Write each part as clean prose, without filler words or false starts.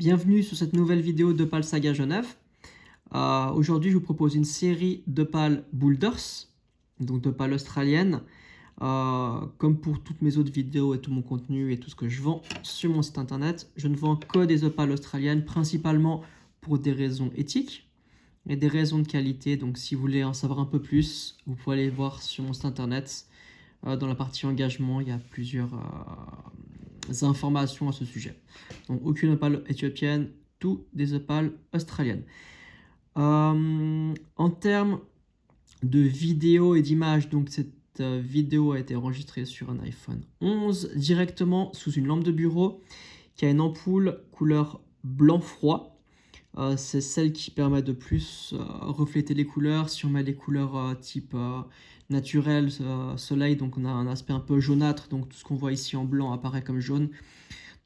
Bienvenue sur cette nouvelle vidéo d'Opale Saga Genève. Aujourd'hui, je vous propose une série d'Opale Boulders, donc d'Opale australienne. Comme pour toutes mes autres vidéos et tout mon contenu et tout ce que je vends sur mon site internet, je ne vends que des opales australiennes, principalement pour des raisons éthiques et des raisons de qualité. Donc si vous voulez en savoir un peu plus, vous pouvez aller voir sur mon site internet. Dans la partie engagement, il y a plusieurs informations à ce sujet. Donc aucune opale éthiopienne, tout des opales australiennes. En termes de vidéo et d'image, donc cette vidéo a été enregistrée sur un iPhone 11 directement sous une lampe de bureau qui a une ampoule couleur blanc froid. C'est celle qui permet de plus refléter les couleurs. Si on met des couleurs type naturel, soleil, donc on a un aspect un peu jaunâtre, donc tout ce qu'on voit ici en blanc apparaît comme jaune.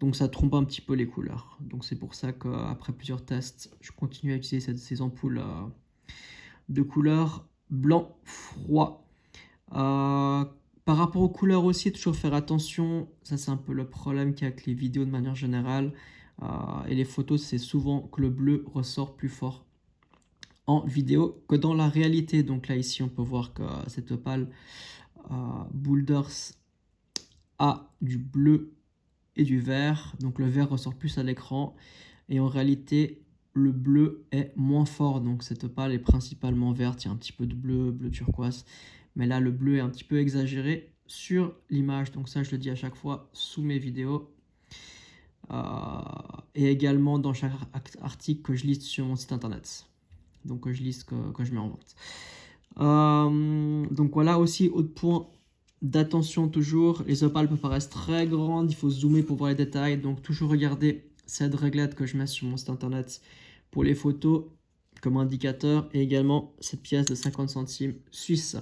Donc ça trompe un petit peu les couleurs. Donc c'est pour ça qu'après plusieurs tests, je continue à utiliser ces ampoules de couleur blanc froid. Par rapport aux couleurs aussi, toujours faire attention. Ça c'est un peu le problème qu'il y a avec les vidéos de manière générale. Et les photos, c'est souvent que le bleu ressort plus fort en vidéo que dans la réalité. Donc là ici on peut voir que cette opale Boulders a du bleu et du vert, donc le vert ressort plus à l'écran et en réalité le bleu est moins fort, donc cette opale est principalement verte, il y a un petit peu de bleu turquoise, mais là le bleu est un petit peu exagéré sur l'image, donc ça je le dis à chaque fois sous mes vidéos et également dans chaque article que je liste sur mon site internet, donc que je liste, que je mets en vente. Donc voilà aussi, autre point d'attention toujours, les opales peuvent paraître très grandes, il faut zoomer pour voir les détails, donc toujours regarder cette réglette que je mets sur mon site internet pour les photos comme indicateur, et également cette pièce de 50 centimes suisse,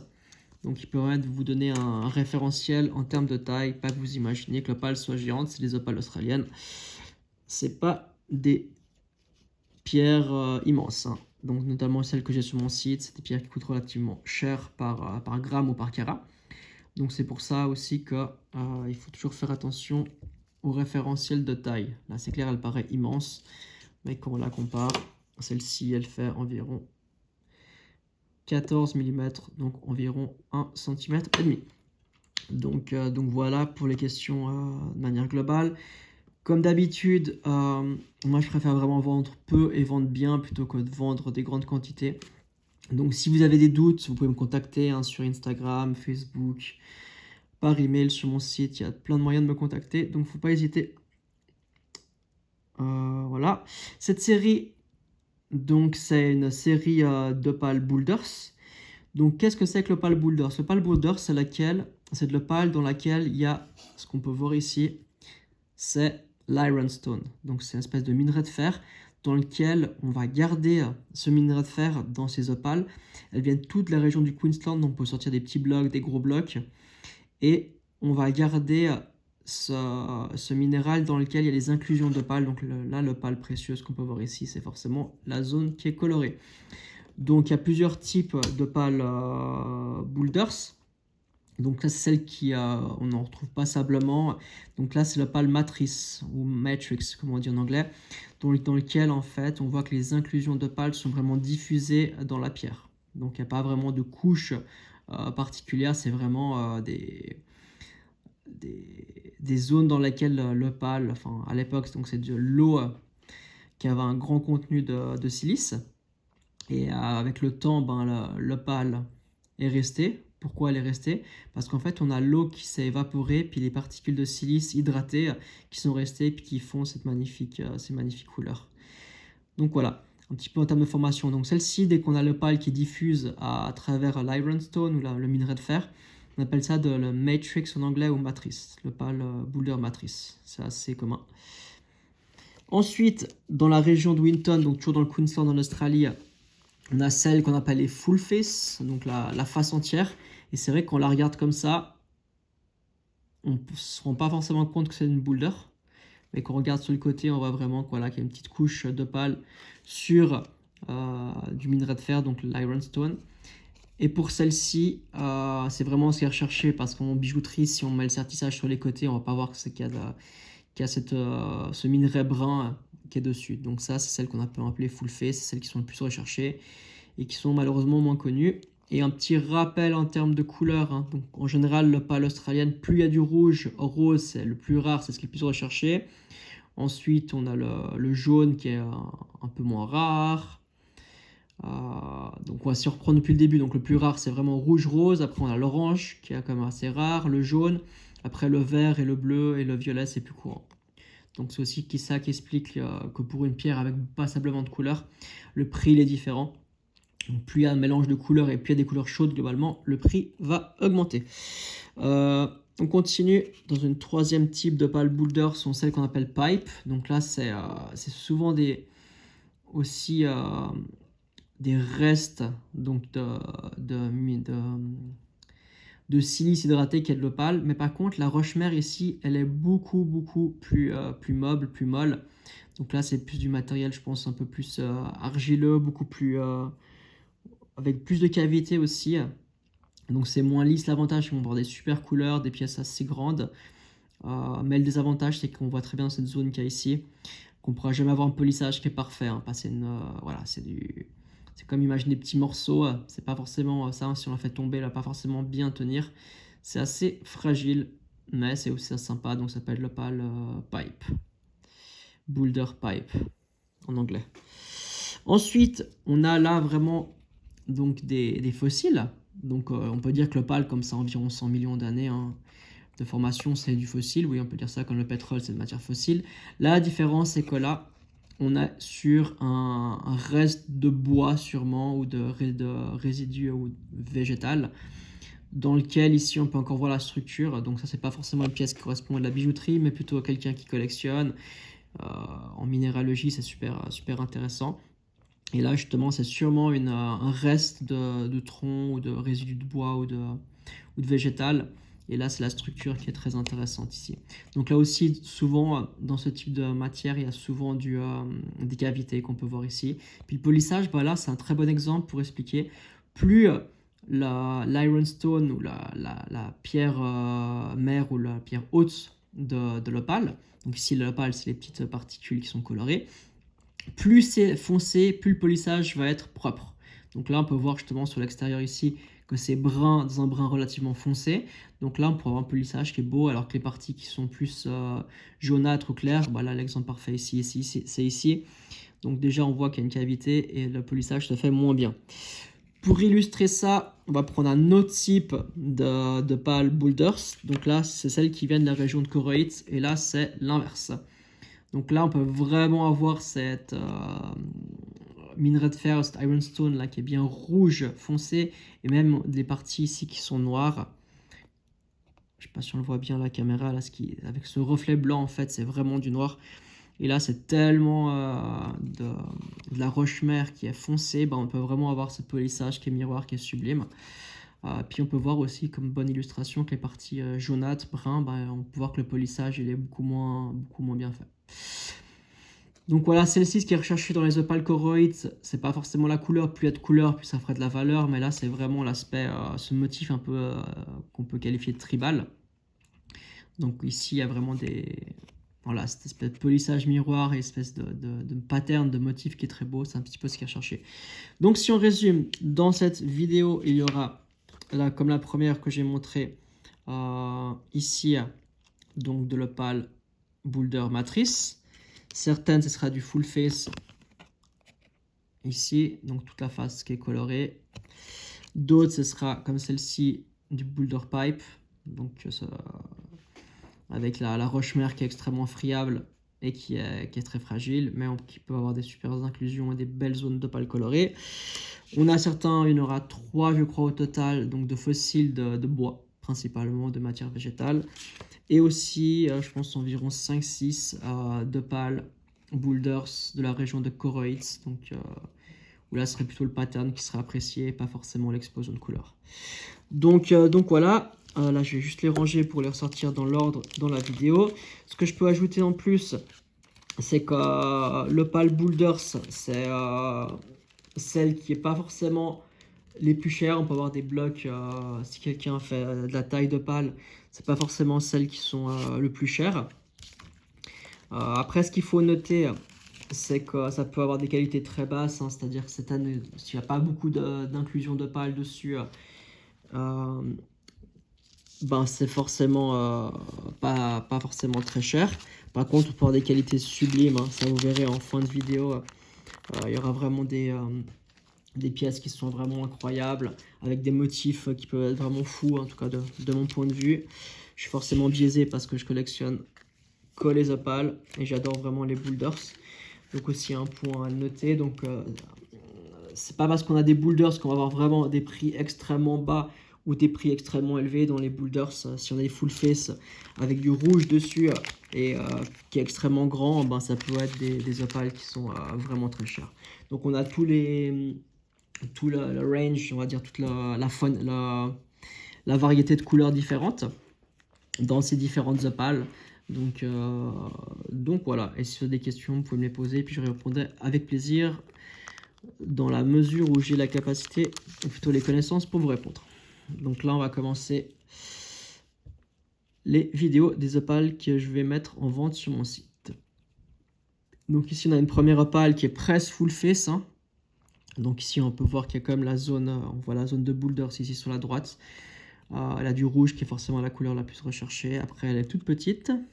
donc qui permet de vous donner un référentiel en termes de taille, pas que vous imaginez que l'opale soit géante, c'est des opales australiennes, c'est pas des pierres immenses, hein. Donc notamment celles que j'ai sur mon site, c'est des pierres qui coûtent relativement cher par gramme ou par carat. Donc c'est pour ça aussi qu'il faut toujours faire attention au référentiel de taille. Là c'est clair, elle paraît immense, mais quand on la compare, celle-ci elle fait environ 14 mm, donc environ 1 cm et demi. Donc voilà pour les questions de manière globale. Comme d'habitude, moi je préfère vraiment vendre peu et vendre bien plutôt que de vendre des grandes quantités. Donc si vous avez des doutes, vous pouvez me contacter sur Instagram, Facebook, par email sur mon site, il y a plein de moyens de me contacter, donc il ne faut pas hésiter. Voilà, cette série, donc c'est une série d'Opale Boulders. Donc qu'est-ce que c'est que l'Opale Boulders? L'Opale Boulders, c'est de l'opale dans laquelle il y a, ce qu'on peut voir ici, c'est l'ironstone. Donc c'est une espèce de minerai de fer dans lequel on va garder ce minerai de fer dans ces opales. Elles viennent toutes de la région du Queensland, donc on peut sortir des petits blocs, des gros blocs. Et on va garder ce minéral dans lequel il y a les inclusions d'opale. Donc là, l'opale précieuse qu'on peut voir ici, c'est forcément la zone qui est colorée. Donc il y a plusieurs types d'opales Boulders. Donc là, c'est celle on n'en retrouve passablement. Donc là, c'est l'opale matrice ou matrix, comme on dit en anglais, dans lequel en fait, on voit que les inclusions d'opale sont vraiment diffusées dans la pierre. Donc il n'y a pas vraiment de couche particulière, c'est vraiment des zones dans lesquelles l'opale, enfin à l'époque, donc c'est de l'eau qui avait un grand contenu de silice. Et avec le temps, l'opale est restée. Pourquoi elle est restée? Parce qu'en fait, on a l'eau qui s'est évaporée, puis les particules de silice hydratées qui sont restées, puis qui font ces magnifiques couleurs. Donc voilà, un petit peu en termes de formation. Donc celle-ci, dès qu'on a l'opale qui diffuse à travers l'ironstone ou le minerai de fer, on appelle ça le matrix en anglais ou matrice, l'opale boulder matrice. C'est assez commun. Ensuite, dans la région de Winton, donc toujours dans le Queensland en Australie, on a celle qu'on appelle les full face, donc la face entière. Et c'est vrai qu'on la regarde comme ça, on ne se rend pas forcément compte que c'est une boulder. Mais quand on regarde sur le côté, on voit vraiment qu'il y a une petite couche d'opale sur du minerai de fer, donc l'ironstone. Et pour celle-ci, c'est vraiment ce qui est recherché parce qu'en bijouterie, si on met le sertissage sur les côtés, on ne va pas voir qu'il y a ce minerai brun qui est dessus. Donc ça, c'est celles qu'on peut appeler full face, c'est celles qui sont les plus recherchées et qui sont malheureusement moins connues. Et un petit rappel en termes de couleur, hein. Donc en général, l'opale australienne, plus il y a du rouge, rose, c'est le plus rare, c'est ce qui est le plus recherché. Ensuite, on a le jaune qui est un peu moins rare. Donc on va s'y reprendre depuis le début. Donc le plus rare, c'est vraiment rouge-rose. Après, on a l'orange qui est quand même assez rare, le jaune. Après, le vert et le bleu et le violet, c'est plus courant. Donc c'est aussi ça qui explique que pour une pierre avec passablement de couleurs, le prix il est différent. Donc plus il y a un mélange de couleurs et plus il y a des couleurs chaudes globalement, le prix va augmenter. On continue dans une troisième type d'opale boulder, sont celles qu'on appelle pipe. Donc là c'est souvent aussi des restes donc de silice hydraté qui est de l'opale. Mais par contre la roche-mère ici elle est beaucoup plus meuble, plus molle. Donc là c'est plus du matériel je pense un peu plus argileux, beaucoup plus avec plus de cavité aussi. Donc c'est moins lisse. L'avantage, c'est qu'on va avoir des super couleurs, des pièces assez grandes. Mais le désavantage, c'est qu'on voit très bien dans cette zone qu'il y a ici, qu'on ne pourra jamais avoir un polissage qui est parfait. Hein. Voilà, c'est comme imaginer des petits morceaux. C'est pas forcément ça, hein, si on la fait tomber, elle va pas forcément bien tenir. C'est assez fragile, mais c'est aussi sympa. Donc ça s'appelle l'opale pipe. Boulder pipe en anglais. Ensuite, on a là vraiment donc des fossiles. Donc on peut dire que l'opale, comme ça environ 100 millions d'années hein, de formation, c'est du fossile. Oui, on peut dire ça, comme le pétrole, c'est de matière fossile. La différence, c'est que là, on a sur un reste de bois sûrement, ou de résidus ou végétal, dans lequel ici on peut encore voir la structure. Donc ça, c'est pas forcément une pièce qui correspond à de la bijouterie, mais plutôt à quelqu'un qui collectionne. En minéralogie, c'est super intéressant. Et là, justement, c'est sûrement un reste de tronc ou de résidus de bois ou de végétal. Et là, c'est la structure qui est très intéressante ici. Donc là aussi, souvent, dans ce type de matière, il y a souvent des cavités qu'on peut voir ici. Puis le polissage, bah là, c'est un très bon exemple pour expliquer. Plus l'ironstone ou la pierre mère ou la pierre haute de l'opale, donc ici l'opale, c'est les petites particules qui sont colorées, plus c'est foncé, plus le polissage va être propre. Donc là, on peut voir justement sur l'extérieur ici que c'est brun, dans un brun relativement foncé. Donc là, on pourrait avoir un polissage qui est beau, alors que les parties qui sont plus jaunâtres ou claires, bah là, l'exemple parfait ici, c'est ici. Donc déjà, on voit qu'il y a une cavité et le polissage se fait moins bien. Pour illustrer ça, on va prendre un autre type de pales boulders. Donc là, c'est celles qui viennent de la région de Koroit, et là, c'est l'inverse. Donc là, on peut vraiment avoir cette minerai de fer, cette ironstone là qui est bien rouge foncé, et même des parties ici qui sont noires. Je ne sais pas si on le voit bien à la caméra, là, avec ce reflet blanc, en fait, c'est vraiment du noir. Et là, c'est tellement de la roche-mère qui est foncée, bah, on peut vraiment avoir ce polissage qui est miroir, qui est sublime. Puis on peut voir aussi comme bonne illustration que les parties jaunâtres, bruns, bah, on peut voir que le polissage il est beaucoup moins bien fait. Donc voilà, celle-ci, ce qui est recherché dans les opales choroïdes, c'est pas forcément la couleur, plus il y a de couleur, plus ça ferait de la valeur, mais là c'est vraiment l'aspect, ce motif un peu qu'on peut qualifier de tribal. Donc ici il y a vraiment voilà, cette espèce de polissage miroir et espèce de pattern, de motif qui est très beau, c'est un petit peu ce qui est recherché. Donc si on résume, dans cette vidéo, il y aura, là, comme la première que j'ai montré, ici, donc de l'opale boulder matrice. Certaines, ce sera du full face, ici, donc toute la face qui est colorée. D'autres, ce sera comme celle-ci, du boulder pipe, donc avec la roche-mère qui est extrêmement friable et qui est très fragile, mais qui peut avoir des super inclusions et des belles zones d'opale colorées. On a certains, il y en aura 3 je crois au total, donc de fossiles de bois, principalement de matière végétale. Et aussi, je pense environ 5-6 d'opales boulders de la région de Koroit, donc où là ce serait plutôt le pattern qui serait apprécié, pas forcément l'explosion de couleurs. Donc voilà, là je vais juste les ranger pour les ressortir dans l'ordre dans la vidéo. Ce que je peux ajouter en plus, c'est que l'opale boulders, c'est celle qui n'est pas forcément les plus chères. On peut avoir des blocs, si quelqu'un fait de la taille d'opale, c'est pas forcément celles qui sont le plus chères. Après, ce qu'il faut noter, c'est que ça peut avoir des qualités très basses, hein, c'est-à-dire que cette année, s'il n'y a pas beaucoup d'inclusion d'opale dessus, ben c'est forcément pas forcément très cher. Par contre, on peut avoir des qualités sublimes, hein, ça vous verrez en fin de vidéo. Il y aura vraiment des pièces qui sont vraiment incroyables, avec des motifs qui peuvent être vraiment fous, en tout cas de mon point de vue. Je suis forcément biaisé parce que je collectionne que les opales et j'adore vraiment les boulders. Donc aussi un point à noter, donc c'est pas parce qu'on a des boulders qu'on va avoir vraiment des prix extrêmement bas ou des prix extrêmement élevés dans les boulders. Si on a des full face avec du rouge dessus et qui est extrêmement grand, ben ça peut être des opales qui sont vraiment très chères. Donc on a tout le range, on va dire toute la variété de couleurs différentes dans ces différentes opales. Donc voilà, et si vous avez des questions, vous pouvez me les poser, puis je répondrai avec plaisir dans la mesure où j'ai la capacité, ou plutôt les connaissances pour vous répondre. Donc là, on va commencer les vidéos des opales que je vais mettre en vente sur mon site. Donc ici, on a une première opale qui est presse full face, hein. Donc ici, on peut voir qu'il y a quand même la zone, on voit la zone de boulders ici sur la droite. Elle a du rouge qui est forcément la couleur la plus recherchée. Après, elle est toute petite. Elle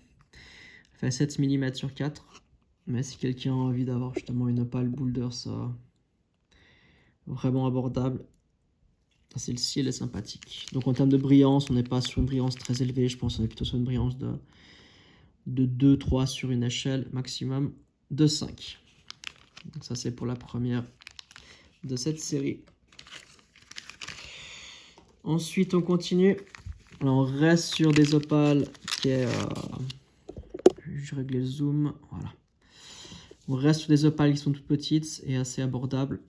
fait 7 mm sur 4. Mais si quelqu'un a envie d'avoir justement une opale boulders vraiment abordable, celle-ci, elle est sympathique. Donc en termes de brillance, on n'est pas sur une brillance très élevée. Je pense qu'on est plutôt sur une brillance de 2-3 sur une échelle, maximum de 5. Donc ça, c'est pour la première de cette série. Ensuite, on continue. Là, on reste sur des opales qui est... je règle le zoom. Voilà. On reste sur des opales qui sont toutes petites et assez abordables.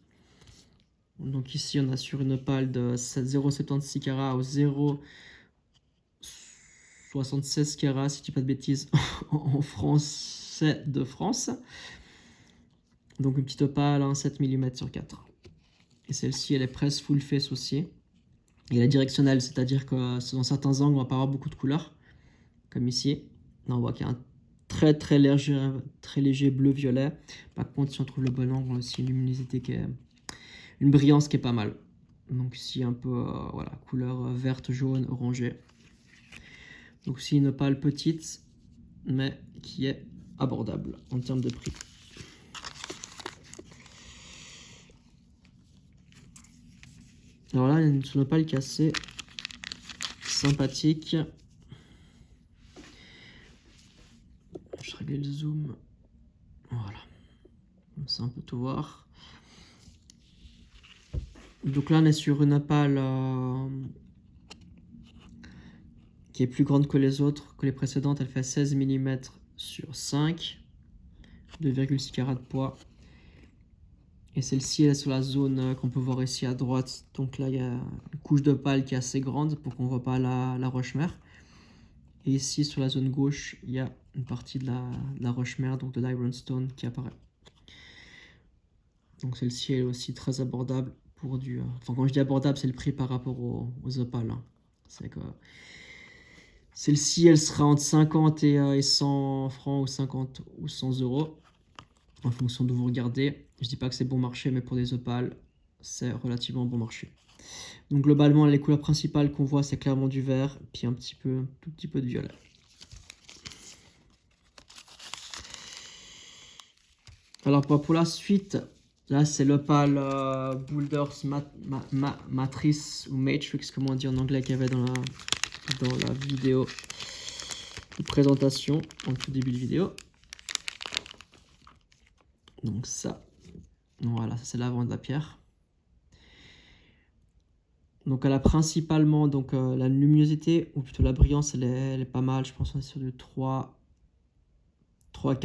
Donc ici, on a sur une opale de 0,76 carats au 0,76 carats, si je dis pas de bêtises, en français de France. Donc une petite opale, hein, 7 mm sur 4. Et celle-ci, elle est presse full face aussi. Et elle est directionnelle, c'est-à-dire que dans certains angles, on va pas avoir beaucoup de couleurs, comme ici. Là, on voit qu'il y a un très léger bleu-violet. Par contre, si on trouve le bon angle, on a aussi une luminosité qui est... une brillance qui est pas mal. Donc ici, un peu, voilà, couleur verte, jaune, orangée. Donc c'est une opale petite, mais qui est abordable en termes de prix. Alors là, il y a une opale qui est assez sympathique. Je règle le zoom. Voilà. Comme ça, on peut tout voir. Donc là, on est sur une opale qui est plus grande que les autres, que les précédentes. Elle fait 16 mm sur 5, 2,6 carats de poids. Et celle-ci, elle est sur la zone qu'on peut voir ici à droite. Donc là, il y a une couche d'opale qui est assez grande pour qu'on ne voit pas la roche-mère. Et ici, sur la zone gauche, il y a une partie de la roche-mère, donc de l'ironstone qui apparaît. Donc celle-ci, elle est aussi très abordable pour du... Enfin, quand je dis abordable, c'est le prix par rapport aux opales, hein. C'est que... Celle-ci, elle sera entre 50 et 100 francs ou 50 ou 100 euros, en fonction de vous regardez. Je dis pas que c'est bon marché, mais pour des opales, c'est relativement bon marché. Donc globalement, les couleurs principales qu'on voit, c'est clairement du vert, puis un tout petit peu de violet. Alors pour la suite, là c'est l'opale Boulders Matrix ou Matrix, comme on dit en anglais, qu'il y avait dans la vidéo de présentation, en tout début de vidéo. Donc ça, voilà, ça c'est l'avant de la pierre. Donc elle a principalement donc, la luminosité, ou plutôt la brillance, elle est pas mal. Je pense qu'on est sur du 3-4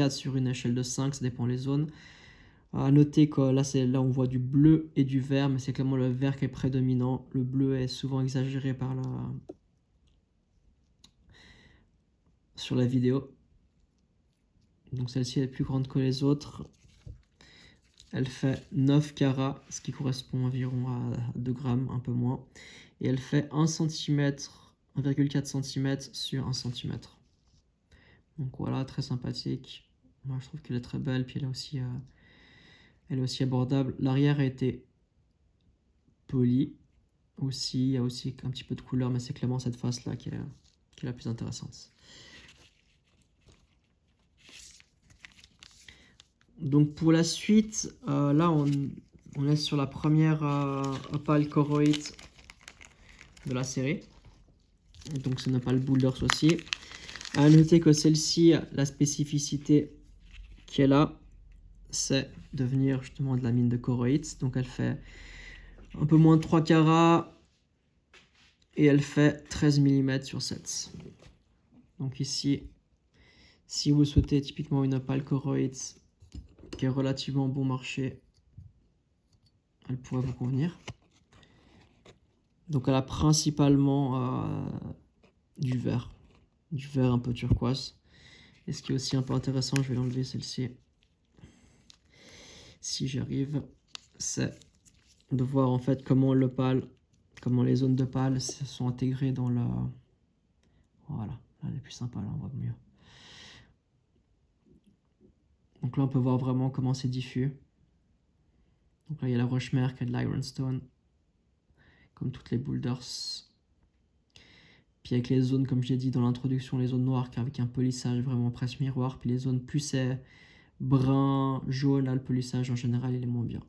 sur une échelle de 5, ça dépend les zones. À noter que là on voit du bleu et du vert, mais c'est clairement le vert qui est prédominant. Le bleu est souvent exagéré sur la vidéo. Donc celle-ci est plus grande que les autres. Elle fait 9 carats, ce qui correspond environ à 2 grammes, un peu moins. Et elle fait 1 cm, 1,4 cm sur 1 cm. Donc voilà, très sympathique. Moi, je trouve qu'elle est très belle, puis elle est aussi abordable. L'arrière a été poli aussi. Il y a aussi un petit peu de couleur, mais c'est clairement cette face-là qui est la plus intéressante. Donc pour la suite, là on est sur la première Opal Core 8 de la série. Et donc c'est une Opal Boulders aussi. À noter que celle-ci, la spécificité qu'elle a, c'est de venir justement de la mine de Core 8. Donc elle fait un peu moins de 3 carats et elle fait 13 mm sur 7. Donc ici, si vous souhaitez typiquement une Opal Core 8 qui est relativement bon marché, elle pourrait vous convenir. Donc elle a principalement du vert un peu turquoise. Et ce qui est aussi un peu intéressant, je vais l'enlever celle-ci, si j'arrive, c'est de voir en fait comment les zones de pal se sont intégrées dans la... Voilà, là elle est plus sympa, là on voit mieux. Donc là on peut voir vraiment comment c'est diffus. Donc là il y a la roche-mère qui a de l'ironstone, comme toutes les boulders. Puis avec les zones, comme je l'ai dit dans l'introduction, les zones noires avec un polissage vraiment presque miroir. Puis les zones plus c'est brun, jaune, là le polissage en général il est moins bien.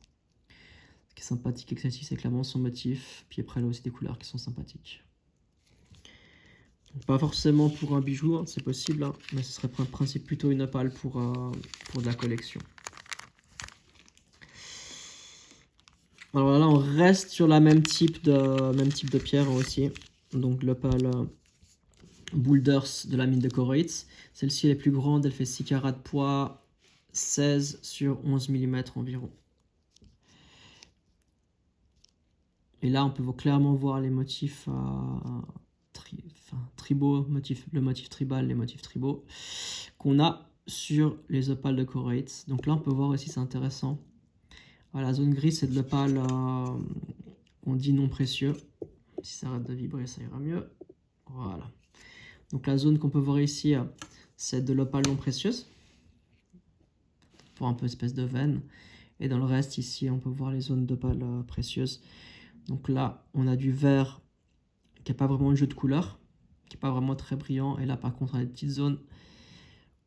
Ce qui est sympathique avec celle-ci, c'est clairement son motif. Puis après, elle a aussi des couleurs qui sont sympathiques. Donc, pas forcément pour un bijou, hein, c'est possible, hein, mais ce serait en principe plutôt une opale pour de la collection. Alors là, on reste sur la même type de pierre aussi. Donc l'opale Boulders de la mine de Core 8. Celle-ci elle est plus grande, elle fait 6 carats de poids, 16 sur 11 mm environ. Et là, on peut clairement voir les motifs tribaux, le motif tribal, les motifs tribaux qu'on a sur les opales de Core 8. Donc là, on peut voir aussi, c'est intéressant. Voilà, la zone grise, c'est de l'opale, on dit non précieux. Si ça arrête de vibrer, ça ira mieux. Voilà. Donc la zone qu'on peut voir ici, c'est de l'opale non précieuse, pour un peu espèce de veine. Et dans le reste, ici, on peut voir les zones d'opale précieuse. Donc là, on a du vert qui n'a pas vraiment de jeu de couleur, qui n'est pas vraiment très brillant. Et là, par contre, on a des petites zones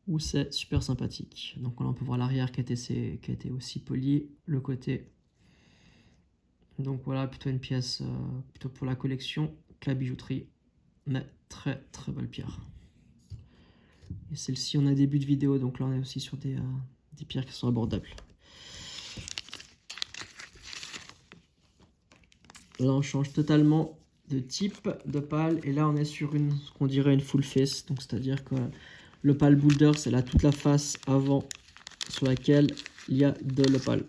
où c'est super sympathique. Donc là, on peut voir l'arrière qui a été aussi poli, le côté. Donc voilà, plutôt une pièce plutôt pour la collection que la bijouterie, mais très très belle pierre. Et celle-ci, on a début de vidéo, donc là, on est aussi sur des pierres qui sont abordables. Là, on change totalement de type d'opale. Et là, on est sur ce qu'on dirait une full face. Donc, c'est-à-dire que l'opale boulder, c'est là toute la face avant sur laquelle il y a de l'opale.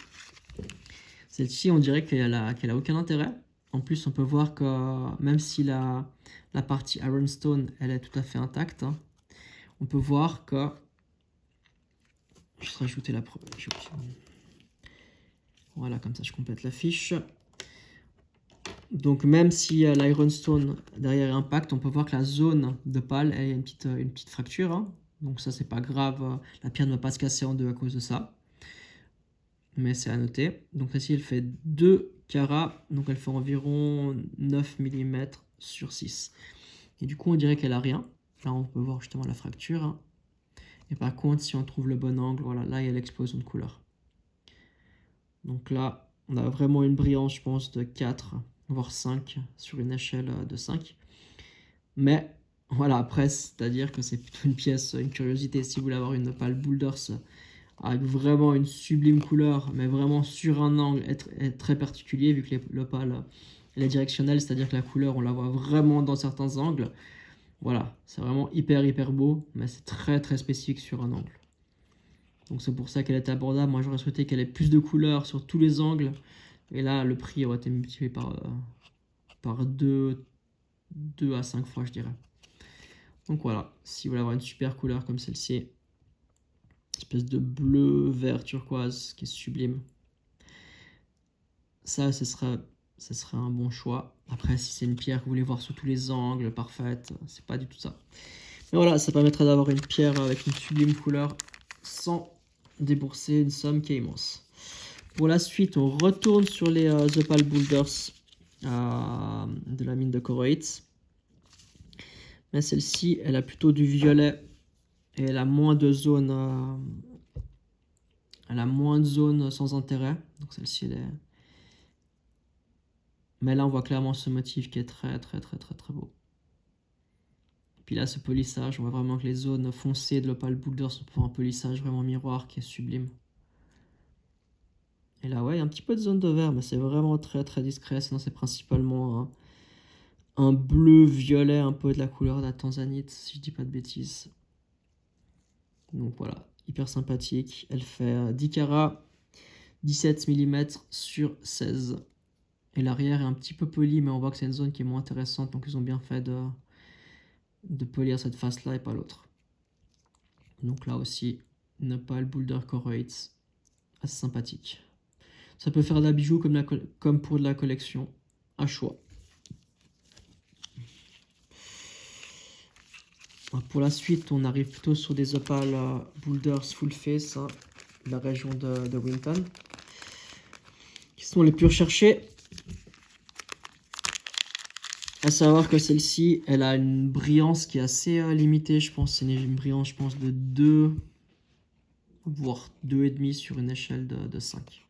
Celle-ci, on dirait qu'elle a aucun intérêt. En plus, on peut voir que même si la partie ironstone, elle est tout à fait intacte, hein, on peut voir que... Je vais rajouter la... Voilà, comme ça, je complète la fiche. Donc même si l'ironstone derrière est impact, on peut voir que la zone de pal a une petite fracture. Hein. Donc ça, c'est pas grave. La pierre ne va pas se casser en deux à cause de ça. Mais c'est à noter. Donc ici, elle fait 2 carats. Donc elle fait environ 9 mm sur 6. Et du coup, on dirait qu'elle a rien. Là, on peut voir justement la fracture. Hein. Et par contre, si on trouve le bon angle, voilà, là, il y a l'explosion de couleur. Donc là, on a vraiment une brillance, je pense, de 4, voire 5 sur une échelle de 5. Mais voilà, après, c'est-à-dire que c'est plutôt une pièce, une curiosité. Si vous voulez avoir une opale boulders avec vraiment une sublime couleur, mais vraiment sur un angle est très particulier, vu que l'opale elle est directionnelle, c'est-à-dire que la couleur, on la voit vraiment dans certains angles. Voilà, c'est vraiment hyper beau, mais c'est très spécifique sur un angle. Donc c'est pour ça qu'elle est abordable. Moi, j'aurais souhaité qu'elle ait plus de couleurs sur tous les angles. Et là, le prix aurait été multiplié par 2 à 5 fois, je dirais. Donc voilà, si vous voulez avoir une super couleur comme celle-ci, espèce de bleu, vert, turquoise, qui est sublime, ça, ce serait un bon choix. Après, si c'est une pierre que vous voulez voir sous tous les angles, parfaite, c'est pas du tout ça. Mais voilà, ça permettrait d'avoir une pierre avec une sublime couleur sans débourser une somme qui est immense. Pour la suite, on retourne sur les Opal Boulders de la mine de Koroitz. Mais celle-ci, elle a plutôt du violet et elle a moins de zones, sans intérêt. Donc celle-ci, elle est... Mais là, on voit clairement ce motif qui est très beau. Puis là, ce polissage, on voit vraiment que les zones foncées de l'Opal Boulders sont pour un polissage vraiment miroir qui est sublime. Et là, ouais, il y a un petit peu de zone de vert, mais c'est vraiment très discret. Sinon, c'est principalement un bleu-violet, un peu de la couleur de la tanzanite, si je dis pas de bêtises. Donc voilà, hyper sympathique. Elle fait 10 carats, 17 mm sur 16. Et l'arrière est un petit peu poli, mais on voit que c'est une zone qui est moins intéressante. Donc ils ont bien fait de polir cette face-là et pas l'autre. Donc là aussi, Opal Boulder Koroitz, assez sympathique. Ça peut faire de la bijou comme pour de la collection, à choix. Pour la suite, on arrive plutôt sur des Opal Boulders Full Face, de la région de Winton, qui sont les plus recherchés. À savoir que celle-ci, elle a une brillance qui est assez limitée, je pense. C'est une brillance, je pense, de 2, voire 2,5 sur une échelle de 5.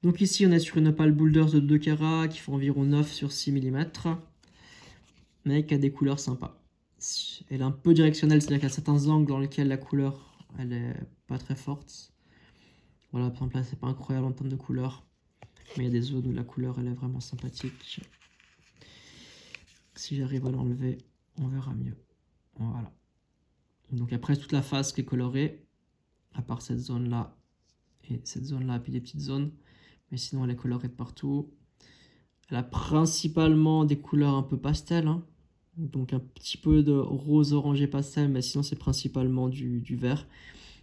Donc ici, on est sur une Opal Boulders de 2 carats qui fait environ 9 sur 6 mm, mais qui a des couleurs sympas. Elle est un peu directionnelle, c'est-à-dire qu'il y a certains angles dans lesquels la couleur, elle est pas très forte. Voilà, par exemple là, c'est pas incroyable en termes de couleur, mais il y a des zones où la couleur, elle est vraiment sympathique. Si j'arrive à l'enlever, on verra mieux. Voilà. Donc après, toute la face qui est colorée, à part cette zone-là et cette zone-là, puis des petites zones. Mais sinon, elle est colorée de partout. Elle a principalement des couleurs un peu pastel, hein. Donc un petit peu de rose orangé pastel, mais sinon c'est principalement du vert.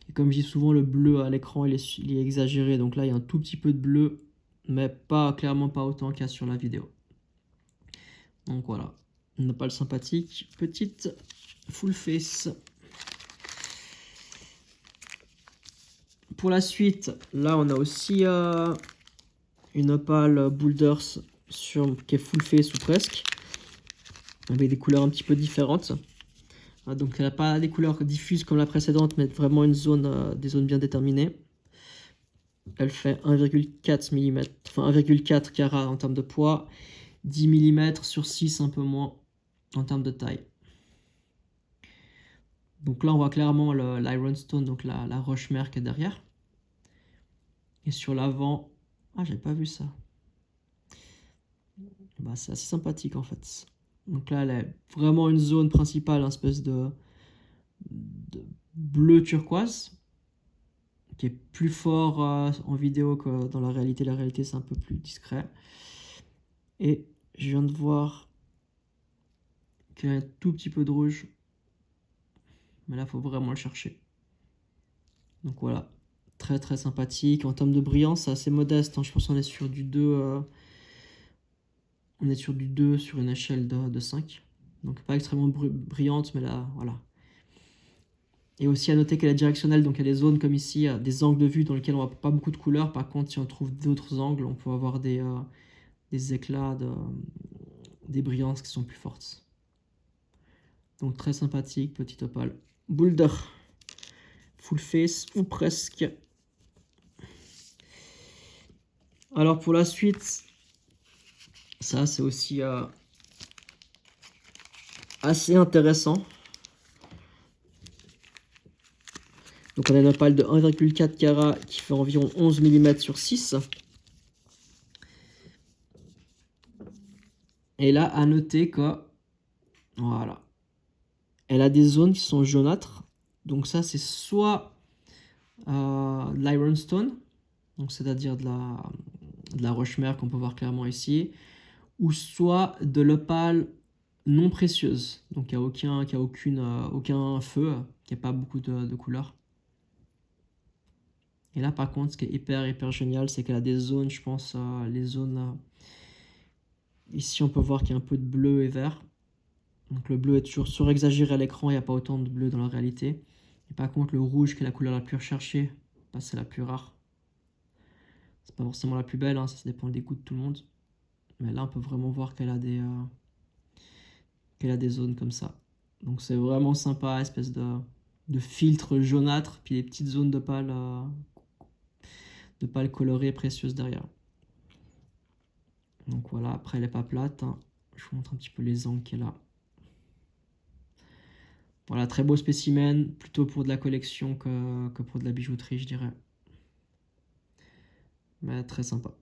Et comme je dis souvent, le bleu à l'écran il est exagéré, donc là il y a un tout petit peu de bleu, mais clairement pas autant qu'il y a sur la vidéo. Donc voilà, une opale sympathique, petite full face. Pour la suite, là on a aussi une opale Boulders qui est full face ou presque, avec des couleurs un petit peu différentes. Donc elle n'a pas des couleurs diffuses comme la précédente, mais vraiment des zones bien déterminées. Elle fait 1,4 mm, enfin 1,4 carats en termes de poids, 10 mm sur 6 un peu moins en termes de taille. Donc là on voit clairement l'ironstone, donc la roche mère qui est derrière. Et sur l'avant, ah j'ai pas vu ça. Bah, c'est assez sympathique en fait. Donc là elle est vraiment une zone principale, une espèce de bleu turquoise, qui est plus fort en vidéo que dans la réalité. La réalité, c'est un peu plus discret. Et je viens de voir qu'il y a un tout petit peu de rouge. Mais là, il faut vraiment le chercher. Donc voilà, très sympathique. En termes de brillance, c'est assez modeste, hein. Je pense qu'on est sur du 2. On est sur du 2 sur une échelle de 5. Donc pas extrêmement brillante, mais là, voilà. Et aussi à noter qu'elle est directionnelle, donc il y a des zones comme ici, des angles de vue dans lesquels on voit pas beaucoup de couleurs. Par contre, si on trouve d'autres angles, on peut avoir des éclats, des brillances qui sont plus fortes. Donc très sympathique, petite opale. Boulder, full face ou presque. Alors pour la suite, ça c'est aussi assez intéressant. Donc on a une opale de 1,4 carat qui fait environ 11 mm sur 6. Et là, à noter que, voilà, elle a des zones qui sont jaunâtres. Donc ça, c'est soit de l'ironstone, donc c'est-à-dire de la roche mère qu'on peut voir clairement ici, ou soit de l'opale non précieuse, donc il n'y a aucun feu, qui n'a pas beaucoup de couleurs. Et là par contre, ce qui est hyper génial, c'est qu'elle a des zones, je pense, les zones... ici on peut voir qu'il y a un peu de bleu et vert. Donc le bleu est toujours surexagéré à l'écran, il n'y a pas autant de bleu dans la réalité. Et par contre, le rouge, qui est la couleur la plus recherchée, bah, c'est la plus rare. C'est pas forcément la plus belle, hein, ça dépend des goûts de tout le monde. Mais là, on peut vraiment voir qu'elle a des zones comme ça. Donc c'est vraiment sympa, espèce de filtre jaunâtre, puis des petites zones de pales colorées précieuses derrière. Donc voilà, après elle n'est pas plate, hein. Je vous montre un petit peu les angles qu'elle a. Voilà, très beau spécimen, plutôt pour de la collection que pour de la bijouterie, je dirais. Mais très sympa.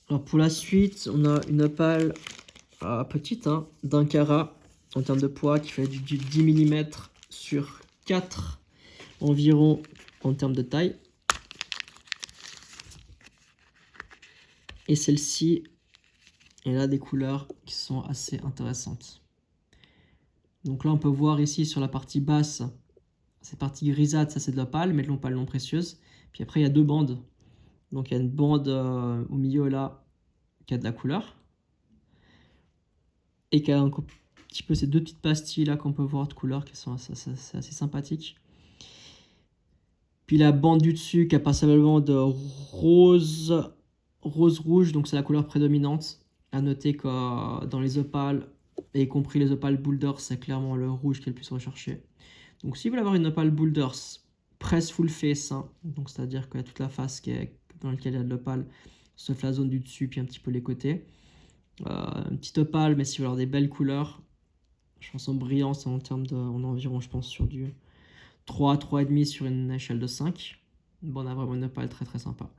Alors pour la suite, on a une opale petite, hein, d'un carat en termes de poids, qui fait du 10 mm sur 4 environ en termes de taille. Et celle-ci, elle a des couleurs qui sont assez intéressantes. Donc là, on peut voir ici sur la partie basse, cette partie grisâtre, ça c'est de l'opale, mais de l'opale non précieuse. Puis après, il y a deux bandes. Donc il y a une bande au milieu là qui a de la couleur. Et qui a un petit peu ces deux petites pastilles là qu'on peut voir de couleur qui sont assez sympathiques. Puis la bande du dessus qui a passablement de rose-rouge, donc c'est la couleur prédominante. À noter que dans les opales, et y compris les opales Boulders, c'est clairement le rouge qui est le plus recherché. Donc si vous voulez avoir une opale Boulders presse full face, hein, donc c'est-à-dire que toute la face dans laquelle il y a de l'opale, sauf la zone du dessus, puis un petit peu les côtés. Une petite opale, mais si vous voulez avoir des belles couleurs, je pense en brillance en termes de, on est environ, je pense, sur du 3, 3,5 sur une échelle de 5. Bon, on a vraiment une opale très très sympa.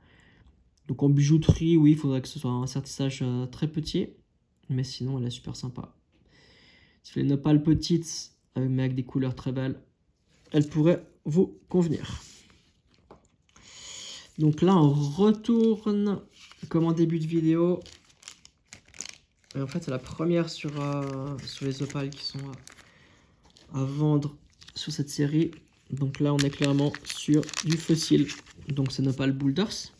Donc en bijouterie, oui, il faudrait que ce soit un sertissage très petit, mais sinon elle est super sympa. Si vous voulez une opale petite, mais avec des couleurs très belles, elle pourrait vous convenir. Donc là, on retourne comme en début de vidéo. Et en fait, c'est la première sur les opales qui sont à vendre sur cette série. Donc là, on est clairement sur du fossile. Donc c'est une opale Boulders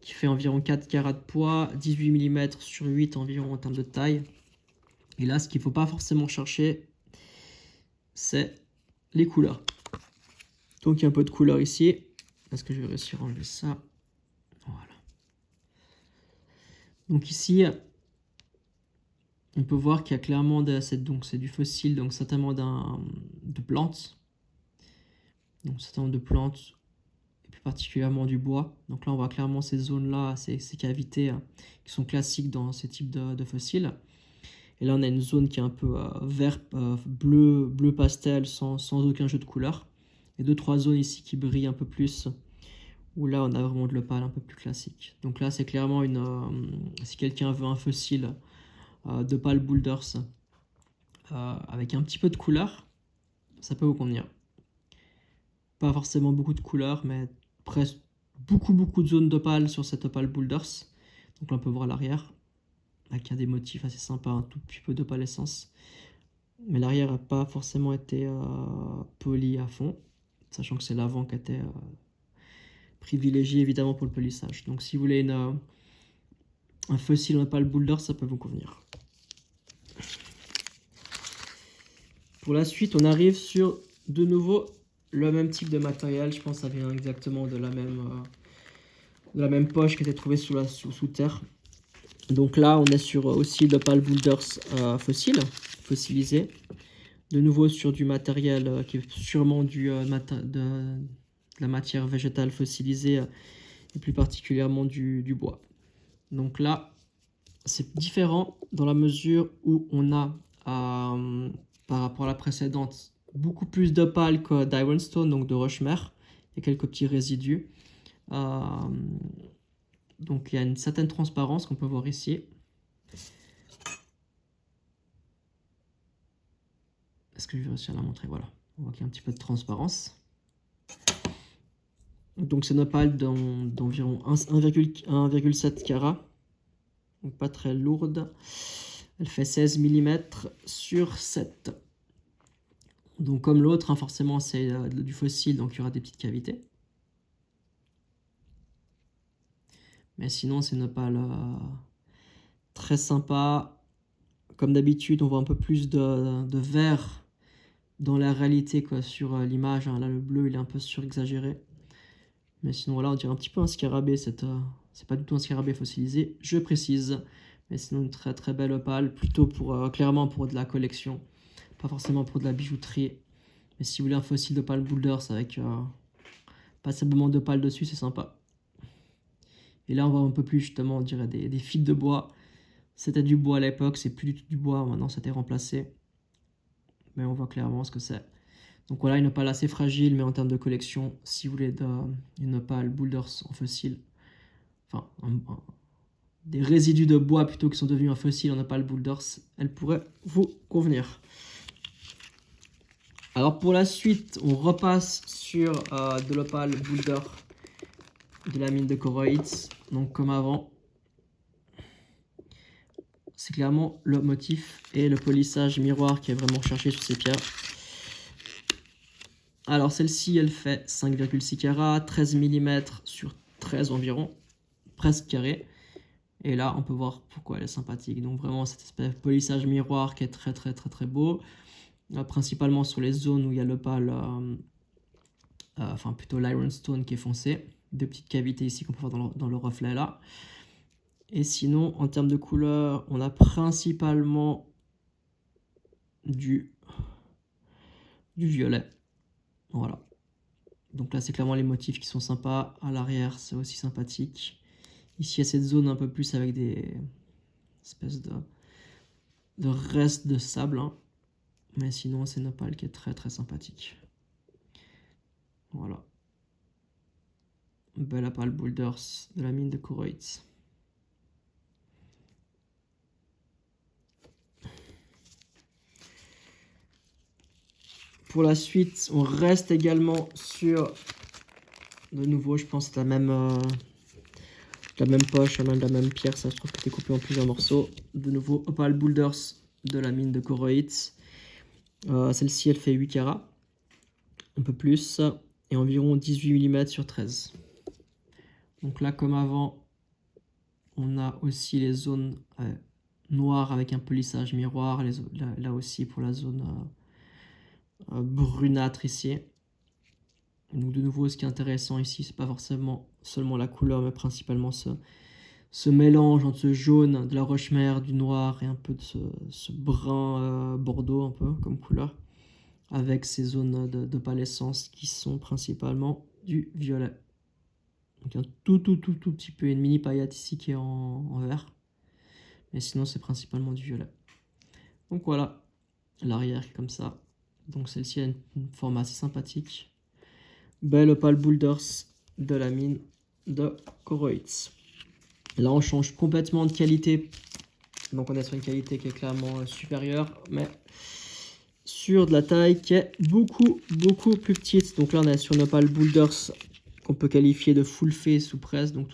qui fait environ 4 carats de poids, 18 mm sur 8 environ en termes de taille. Et là, ce qu'il ne faut pas forcément chercher, c'est les couleurs. Donc il y a un peu de couleur ici. Est-ce que je vais réussir à enlever ça? Voilà. Donc ici, on peut voir qu'il y a clairement donc c'est du fossile, donc certainement de plantes. Donc certainement de plantes, et plus particulièrement du bois. Donc là, on voit clairement ces zones-là, ces cavités qui sont classiques dans ces types de fossiles. Et là, on a une zone qui est un peu vert, bleu pastel, sans aucun jeu de couleur. Et 2-3 zones ici qui brillent un peu plus, où là, on a vraiment de l'opale un peu plus classique. Donc là, c'est clairement si quelqu'un veut un fossile d'opale Boulders avec un petit peu de couleur, ça peut vous convenir. Pas forcément beaucoup de couleurs, mais presque beaucoup de zones d'opale sur cette opale Boulders. Donc là, on peut voir l'arrière, avec des motifs assez sympas, un tout petit peu d'opalescence. Mais l'arrière n'a pas forcément été poli à fond, sachant que c'est l'avant qui a été privilégié évidemment pour le polissage. Donc si vous voulez un fossile en opale Boulder, ça peut vous convenir. Pour la suite, on arrive sur de nouveau le même type de matériel. Je pense que ça vient exactement de la même poche qui était trouvée sous terre. Donc là, on est sur aussi l'opale Boulders fossilisé. De nouveau sur du matériel qui est sûrement de la matière végétale fossilisée et plus particulièrement du bois. Donc là, c'est différent dans la mesure où on a, par rapport à la précédente, beaucoup plus d'opale que d'Ironstone, donc de roche-mer. Il y a quelques petits résidus. Donc il y a une certaine transparence qu'on peut voir ici. Est-ce que je vais réussir à la montrer? Voilà, on voit qu'il y a un petit peu de transparence. Donc c'est une opale d'environ 1,7 carats, donc pas très lourde. Elle fait 16 mm sur 7. Donc comme l'autre, hein, forcément c'est du fossile, donc il y aura des petites cavités. Mais sinon c'est une opale très sympa, comme d'habitude, on voit un peu plus de vert dans la réalité que sur l'image. Hein. Là, le bleu, il est un peu surexagéré. Mais sinon, voilà, on dirait un petit peu un scarabée. C'est pas du tout un scarabée fossilisé, je précise. Mais sinon, une très très belle opale, plutôt clairement pour de la collection, pas forcément pour de la bijouterie. Mais si vous voulez un fossile d'opale boulders avec passablement d'opale dessus, c'est sympa. Et là, on voit un peu plus justement, on dirait des fils de bois. C'était du bois à l'époque, c'est plus du tout du bois, maintenant ça a été remplacé. Mais on voit clairement ce que c'est. Donc voilà, une opale assez fragile, mais en termes de collection, si vous voulez une opale boulders en fossile, enfin des résidus de bois plutôt qui sont devenus un fossile en opale boulders, elle pourrait vous convenir. Alors pour la suite, on repasse sur de l'opale boulder de la mine de Koroitz. Donc comme avant, c'est clairement le motif et le polissage miroir qui est vraiment recherché sur ces pierres. Alors celle-ci, elle fait 5,6 carats, 13 mm sur 13 environ, presque carré. Et là, on peut voir pourquoi elle est sympathique. Donc vraiment, cette espèce de polissage miroir qui est très très très très beau. Principalement sur les zones où il y a l'opale, enfin plutôt l'ironstone qui est foncé. Deux petites cavités ici qu'on peut voir dans le reflet là. Et sinon, en termes de couleur, on a principalement du violet. Voilà. Donc là, c'est clairement les motifs qui sont sympas. À l'arrière, c'est aussi sympathique. Ici, il y a cette zone un peu plus avec des espèces de restes de sable. Hein. Mais sinon, c'est une opale qui est très très sympathique. Voilà. Belle opale boulders de la mine de Koroitz. Pour la suite, on reste également sur, de nouveau, je pense, la même poche, même la même pierre. Ça, je trouve que c'est coupé en plusieurs morceaux. De nouveau, opale boulders de la mine de Koroitz. Celle-ci, elle fait 8 carats, un peu plus, et environ 18 mm sur 13. Donc là, comme avant, on a aussi les zones noires avec un polissage miroir. Là aussi, pour la zone brunâtre ici. Donc de nouveau, ce qui est intéressant ici, c'est pas forcément seulement la couleur, mais principalement ce mélange entre ce jaune de la roche-mère, du noir et un peu de ce brun bordeaux un peu comme couleur, avec ces zones de pâlescence qui sont principalement du violet. Donc un tout petit peu, une mini paillette ici qui est en vert, mais sinon c'est principalement du violet. Donc voilà, l'arrière est comme ça. Donc celle-ci a une forme assez sympathique. Belle opale boulders de la mine de Koroitz. Là, on change complètement de qualité. Donc, on est sur une qualité qui est clairement supérieure, mais sur de la taille qui est beaucoup plus petite. Donc là, on est sur une opale boulders qu'on peut qualifier de full face ou presse. Donc,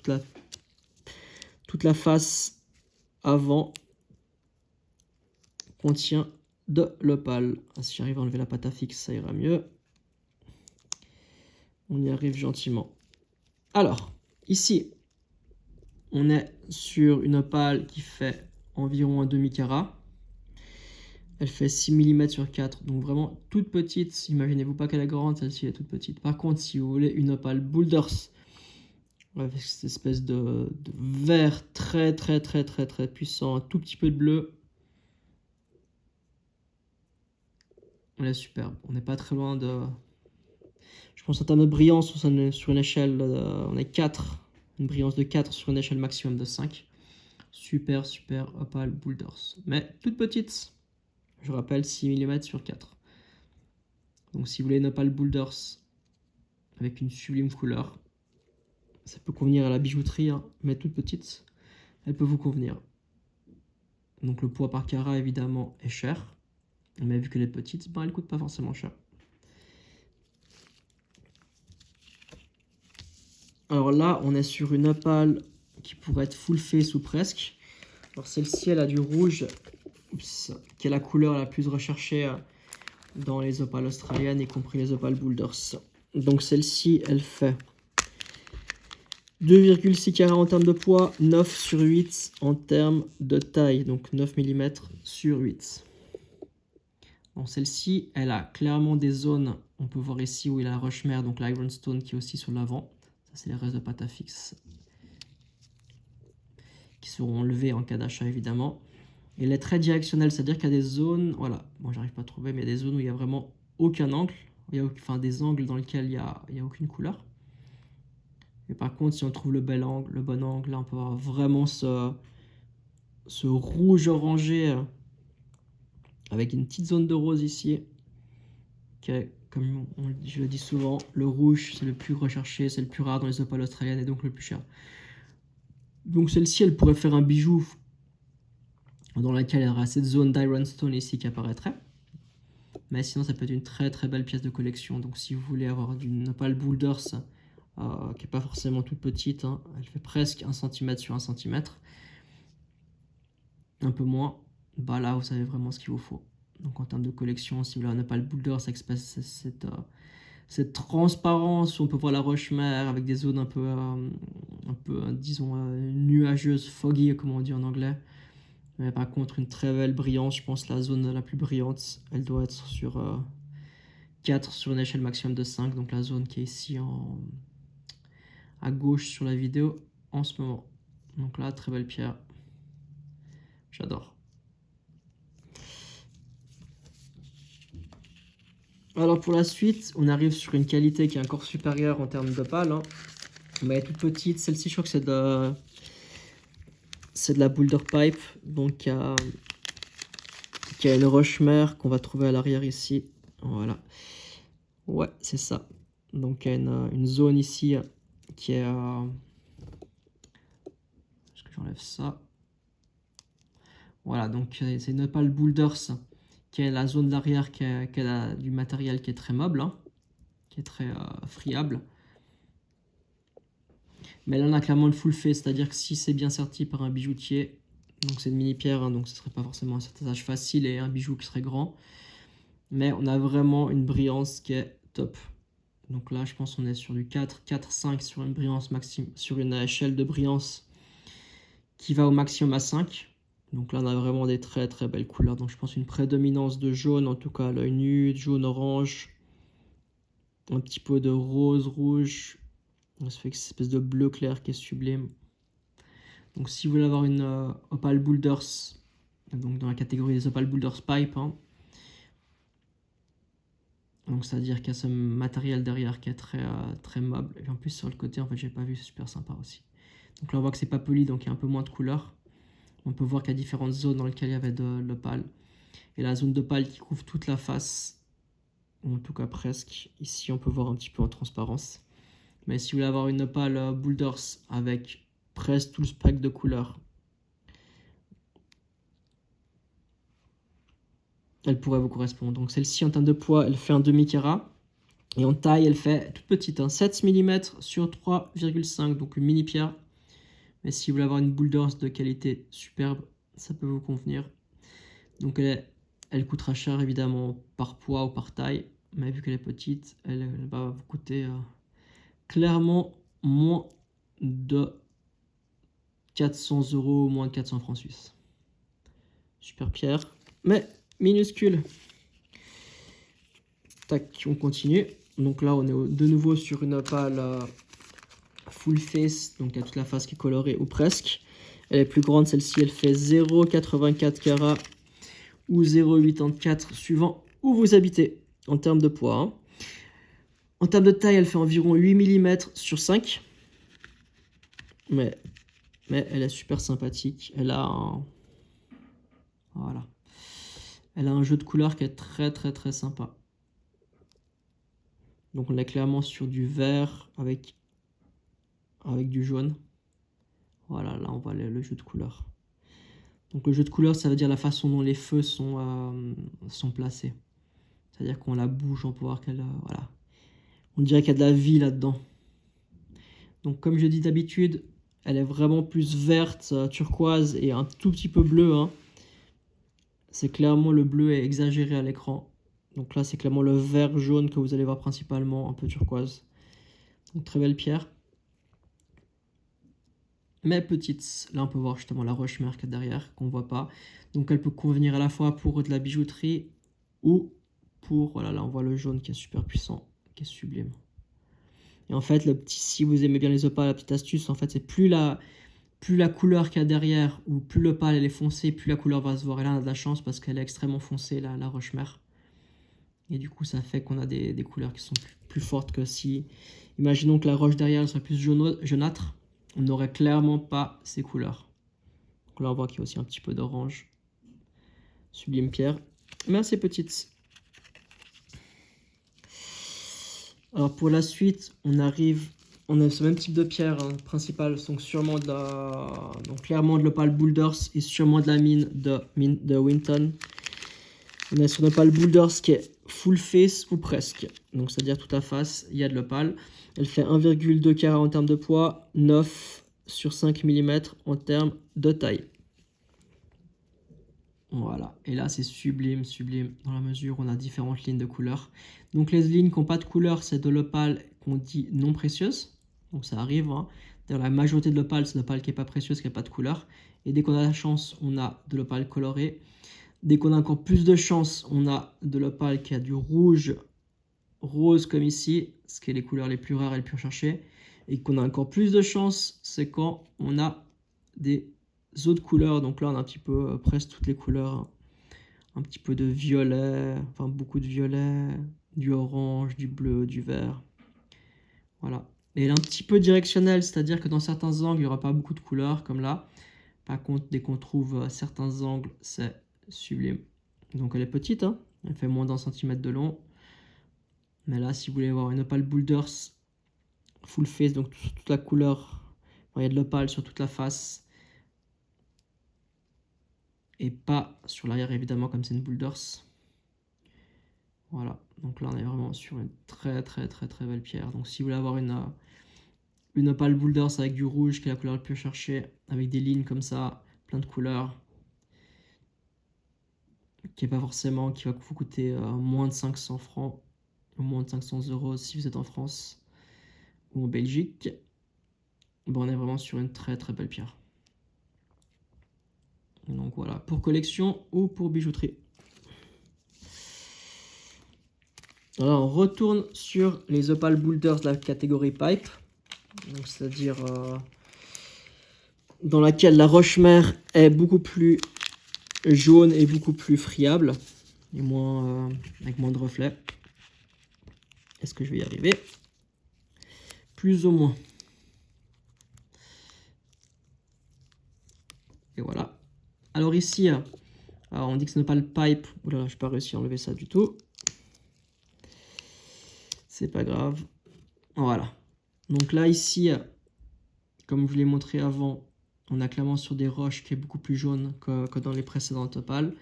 toute la face avant contient de l'opale. Si j'arrive à enlever la pâte à fixe, ça ira mieux. On y arrive gentiment. Alors, ici, on est sur une opale qui fait environ un demi-carat. Elle fait 6 mm sur 4, donc vraiment toute petite. Imaginez-vous pas qu'elle est grande, celle-ci est toute petite. Par contre, si vous voulez une opale boulders, avec cette espèce de vert très puissant, un tout petit peu de bleu, elle est superbe. On n'est pas très loin de... Je pense en termes de brillance, on est sur une échelle, on est 4, une brillance de 4 sur une échelle maximum de 5. Super opale boulders, mais toute petite. Je rappelle 6 mm sur 4. Donc si vous voulez une opale boulders avec une sublime couleur, ça peut convenir à la bijouterie, hein, mais toute petite, elle peut vous convenir. Donc le poids par carat évidemment est cher, mais vu qu'elle est petite, ben, elle ne coûte pas forcément cher. Alors là, on est sur une opale qui pourrait être full face ou presque. Alors celle-ci, elle a du rouge, qui est la couleur la plus recherchée dans les opales australiennes, y compris les opales boulders. Donc celle-ci, elle fait 2,6 carats en termes de poids, 9 sur 8 en termes de taille, donc 9 mm sur 8. Bon, celle-ci, elle a clairement des zones, on peut voir ici où il y a la Rushmere, donc l'Ironstone qui est aussi sur l'avant. Ça, c'est les restes de pâte à fixe qui seront enlevés en cas d'achat, évidemment. Et elle est très directionnelle, c'est-à-dire qu'il y a des zones, voilà, bon, j'arrive pas à trouver, mais il y a des zones où il n'y a vraiment aucun angle, enfin des angles dans lesquels il n'y a aucune couleur. Et par contre, si on trouve le bon angle, là, on peut avoir vraiment ce rouge orangé avec une petite zone de rose ici. Qui est, comme je le dis souvent, le rouge, c'est le plus recherché, c'est le plus rare dans les opales australiennes et donc le plus cher. Donc celle-ci, elle pourrait faire un bijou dans lequel il y aura cette zone d'Ironstone ici qui apparaîtrait. Mais sinon, ça peut être une très très belle pièce de collection. Donc si vous voulez avoir une opale Boulders qui n'est pas forcément toute petite, hein, elle fait presque 1 cm sur 1 cm, un peu moins, bah là vous savez vraiment ce qu'il vous faut. Donc en termes de collection, si vous voulez un opale Boulders avec cette transparence, on peut voir la Rushmere avec des zones un peu disons, nuageuses, foggy, comme on dit en anglais. Mais par contre, une très belle brillance, je pense la zone la plus brillante, elle doit être sur 4 sur une échelle maximum de 5, donc la zone qui est ici à gauche sur la vidéo en ce moment. Donc là, très belle pierre, j'adore. Alors pour la suite, on arrive sur une qualité qui est encore supérieure en termes d'opale. Hein. Mais elle est toute petite, celle-ci je crois que c'est de la Boulder Pipe, donc qui a une Rushmere qu'on va trouver à l'arrière ici. Voilà. Ouais, c'est ça. Donc il y a une zone ici qui est... Est-ce que j'enlève ça? Voilà, donc c'est une opale Boulders qui est la zone d'arrière qui a du matériel qui est très meuble, hein, qui est très friable. Mais là on a clairement le full face, c'est-à-dire que si c'est bien serti par un bijoutier, donc c'est une mini pierre, hein, donc ce serait pas forcément un sertage facile et un bijou qui serait grand. Mais on a vraiment une brillance qui est top. Donc là je pense qu'on est sur du 4, 4, 5 sur une brillance maximum, sur une échelle de brillance qui va au maximum à 5. Donc là on a vraiment des très très belles couleurs. Donc je pense une prédominance de jaune, en tout cas à l'œil nu, jaune orange, un petit peu de rose rouge. Ça fait cette espèce de bleu clair qui est sublime. Donc si vous voulez avoir une opale Boulders, donc dans la catégorie des opales Boulders Pipe, hein, donc c'est-à-dire qu'il y a ce matériel derrière qui est très, très meuble. Et en plus sur le côté, en fait, j'ai pas vu, c'est super sympa aussi. Donc là on voit que c'est pas poli, donc il y a un peu moins de couleur. On peut voir qu'il y a différentes zones dans lesquelles il y avait de l'opale. Et la zone d'opale qui couvre toute la face, ou en tout cas presque. Ici on peut voir un petit peu en transparence. Mais si vous voulez avoir une opale Boulders avec presque tout le spectre de couleurs, elle pourrait vous correspondre. Donc celle-ci en termes de poids, elle fait un demi-carat. Et en taille, elle fait toute petite, hein, 7 mm sur 3,5, donc une mini pierre. Mais si vous voulez avoir une Boulders de qualité superbe, ça peut vous convenir. Donc elle coûtera cher évidemment par poids ou par taille. Mais vu qu'elle est petite, elle va vous coûter clairement moins de 400 € moins de 400 francs suisses. Super pierre, mais minuscule. Tac, on continue. Donc là, on est de nouveau sur une opale full face, donc il y a toute la face qui est colorée ou presque. Elle est plus grande, celle-ci, elle fait 0,84 carats ou 0,84 suivant où vous habitez en termes de poids. Hein. En termes de taille, elle fait environ 8 mm sur 5. Mais elle est super sympathique. Elle a un... Voilà. Elle a un jeu de couleurs qui est très très très sympa. Donc on est clairement sur du vert avec du jaune. Voilà, là on voit le jeu de couleurs. Donc le jeu de couleurs, ça veut dire la façon dont les feux sont placés. C'est-à-dire qu'on la bouge, on peut voir qu'elle... voilà. On dirait qu'il y a de la vie là-dedans. Donc comme je dis d'habitude, elle est vraiment plus verte, turquoise et un tout petit peu bleu. Hein. C'est clairement le bleu est exagéré à l'écran. Donc là, c'est clairement le vert jaune que vous allez voir principalement, un peu turquoise. Donc très belle pierre. mais petite. Là, on peut voir justement la roche-mère qu'il y a derrière, qu'on voit pas. Donc, elle peut convenir à la fois pour de la bijouterie ou pour... Voilà, là, on voit le jaune qui est super puissant, qui est sublime. Et en fait, si vous aimez bien les opales, la petite astuce, en fait, c'est plus la couleur qu'il y a derrière, ou plus l'opale elle est foncée, plus la couleur va se voir. Et là, on a de la chance parce qu'elle est extrêmement foncée, la roche-mère. Et du coup, ça fait qu'on a des couleurs qui sont plus fortes que si... Imaginons que la roche derrière elle soit plus jaunâtre, on n'aurait clairement pas ces couleurs. Donc là, on voit qu'il y a aussi un petit peu d'orange. Sublime pierre, mais assez petite. Alors pour la suite, on a ce même type de pierre principale, donc sûrement donc clairement de l'opale Boulders et sûrement de la mine de Winton. On est sur une opale Boulders qui est full face ou presque, donc c'est-à-dire toute la face, il y a de l'opale. Elle fait 1,2 carat en termes de poids, 9 sur 5 mm en termes de taille. Voilà, et là c'est sublime, sublime, dans la mesure où on a différentes lignes de couleurs. Donc les lignes qui n'ont pas de couleur, c'est de l'opale qu'on dit non précieuse. Donc ça arrive, hein. D'ailleurs la majorité de l'opale, c'est de l'opale qui n'est pas précieuse, qui n'a pas de couleur. Et dès qu'on a la chance, on a de l'opale colorée. Dès qu'on a encore plus de chance, on a de l'opale qui a du rouge, rose comme ici, ce qui est les couleurs les plus rares et les plus recherchées. Et qu'on a encore plus de chance, c'est quand on a des autres couleurs. Donc là, on a un petit peu presque toutes les couleurs, hein. Un petit peu de violet, enfin beaucoup de violet, du orange, du bleu, du vert. Voilà. Et elle est un petit peu directionnelle, c'est-à-dire que dans certains angles, il n'y aura pas beaucoup de couleurs, comme là. Par contre, dès qu'on trouve certains angles, c'est sublime. Donc elle est petite, hein. Elle fait moins d'un centimètre de long. Mais là, si vous voulez voir une opale Boulders full face, donc toute la couleur, il y a de l'opale sur toute la face. Et pas sur l'arrière, évidemment, comme c'est une Boulders. Voilà, donc là on est vraiment sur une très belle pierre. Donc si vous voulez avoir une opale Boulders avec du rouge, qui est la couleur la plus recherchée, avec des lignes comme ça, plein de couleurs, qui est pas forcément, qui va vous coûter moins de 500 francs, ou moins de 500 € si vous êtes en France ou en Belgique, bon, on est vraiment sur une très belle pierre. Donc voilà, pour collection ou pour bijouterie. Alors on retourne sur les opales Boulders de la catégorie pipe, donc c'est-à-dire dans laquelle la roche-mère est beaucoup plus jaune et beaucoup plus friable, et moins, avec moins de reflets. Est-ce que je vais y arriver? Plus ou moins. Et voilà. Alors ici, alors on dit que ce n'est pas le pipe. Oula, je n'ai pas réussi à enlever ça du tout. C'est pas grave. Voilà. Donc là, ici, comme je vous l'ai montré avant, on a clairement sur des roches qui est beaucoup plus jaune que dans les précédentes opales.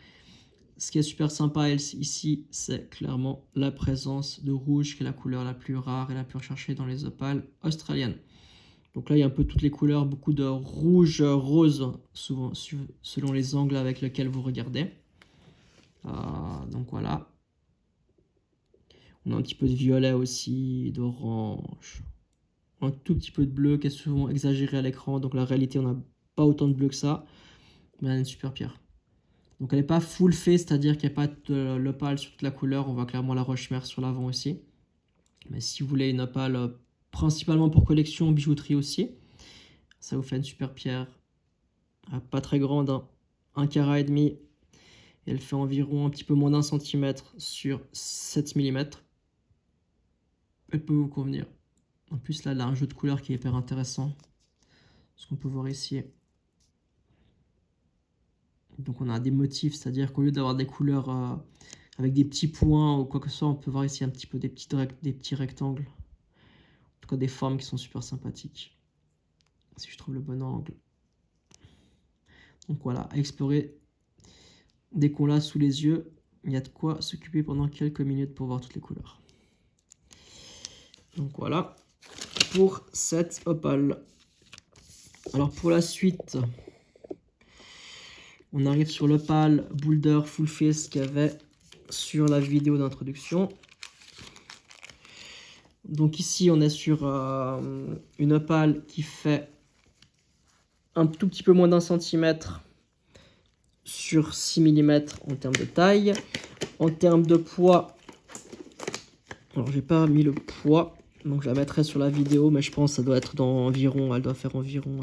Ce qui est super sympa ici, c'est clairement la présence de rouge, qui est la couleur la plus rare et la plus recherchée dans les opales australiennes. Donc là, il y a un peu toutes les couleurs, beaucoup de rouge, rose, souvent selon les angles avec lesquels vous regardez. Donc voilà. On a un petit peu de violet aussi, d'orange. Un tout petit peu de bleu qui est souvent exagéré à l'écran. Donc la réalité, on n'a pas autant de bleu que ça. Mais elle a une super pierre. Donc elle n'est pas full face, c'est-à-dire qu'il n'y a pas de l'opale sur toute la couleur. On voit clairement la roche-mère sur l'avant aussi. Mais si vous voulez une opale principalement pour collection, bijouterie aussi, ça vous fait une super pierre. Pas très grande, hein. 1,5 carat. Et elle fait environ un petit peu moins d'1 centimètre sur 7 mm. Elle peut vous convenir. En plus là, elle a un jeu de couleurs qui est hyper intéressant. Ce qu'on peut voir ici. Donc on a des motifs, c'est-à-dire qu'au lieu d'avoir des couleurs avec des petits points ou quoi que ce soit, on peut voir ici un petit peu des petits rectangles. En tout cas des formes qui sont super sympathiques. Si je trouve le bon angle. Donc voilà, à explorer. Dès qu'on l'a sous les yeux, il y a de quoi s'occuper pendant quelques minutes pour voir toutes les couleurs. Donc voilà pour cette opale. Alors pour la suite, on arrive sur l'opale Boulder Full Face qu'il y avait sur la vidéo d'introduction. Donc ici on est sur une opale qui fait un tout petit peu moins d'un centimètre sur 6 mm en termes de taille. En termes de poids, alors j'ai pas mis le poids, donc je la mettrai sur la vidéo, mais je pense que ça doit être dans environ, elle doit faire environ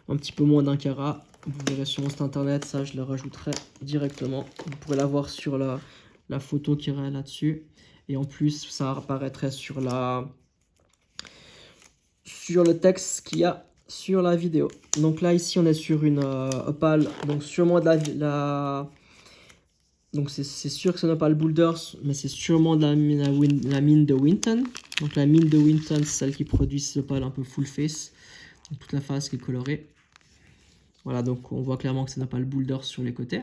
un petit peu moins d'1 carat. Vous verrez sur mon site internet, ça je le rajouterai directement. Vous pourrez la voir sur la photo qui irait là-dessus. Et en plus, ça apparaîtrait sur le texte qu'il y a sur la vidéo. Donc là, ici, on est sur une opale, donc sûrement de la donc c'est sûr que c'est une opale Boulders, mais c'est sûrement de la mine de Winton. Donc la mine de Winton, c'est celle qui produit ces opales un peu full face. Donc toute la face qui est colorée. Voilà, donc on voit clairement que c'est une opale Boulders sur les côtés.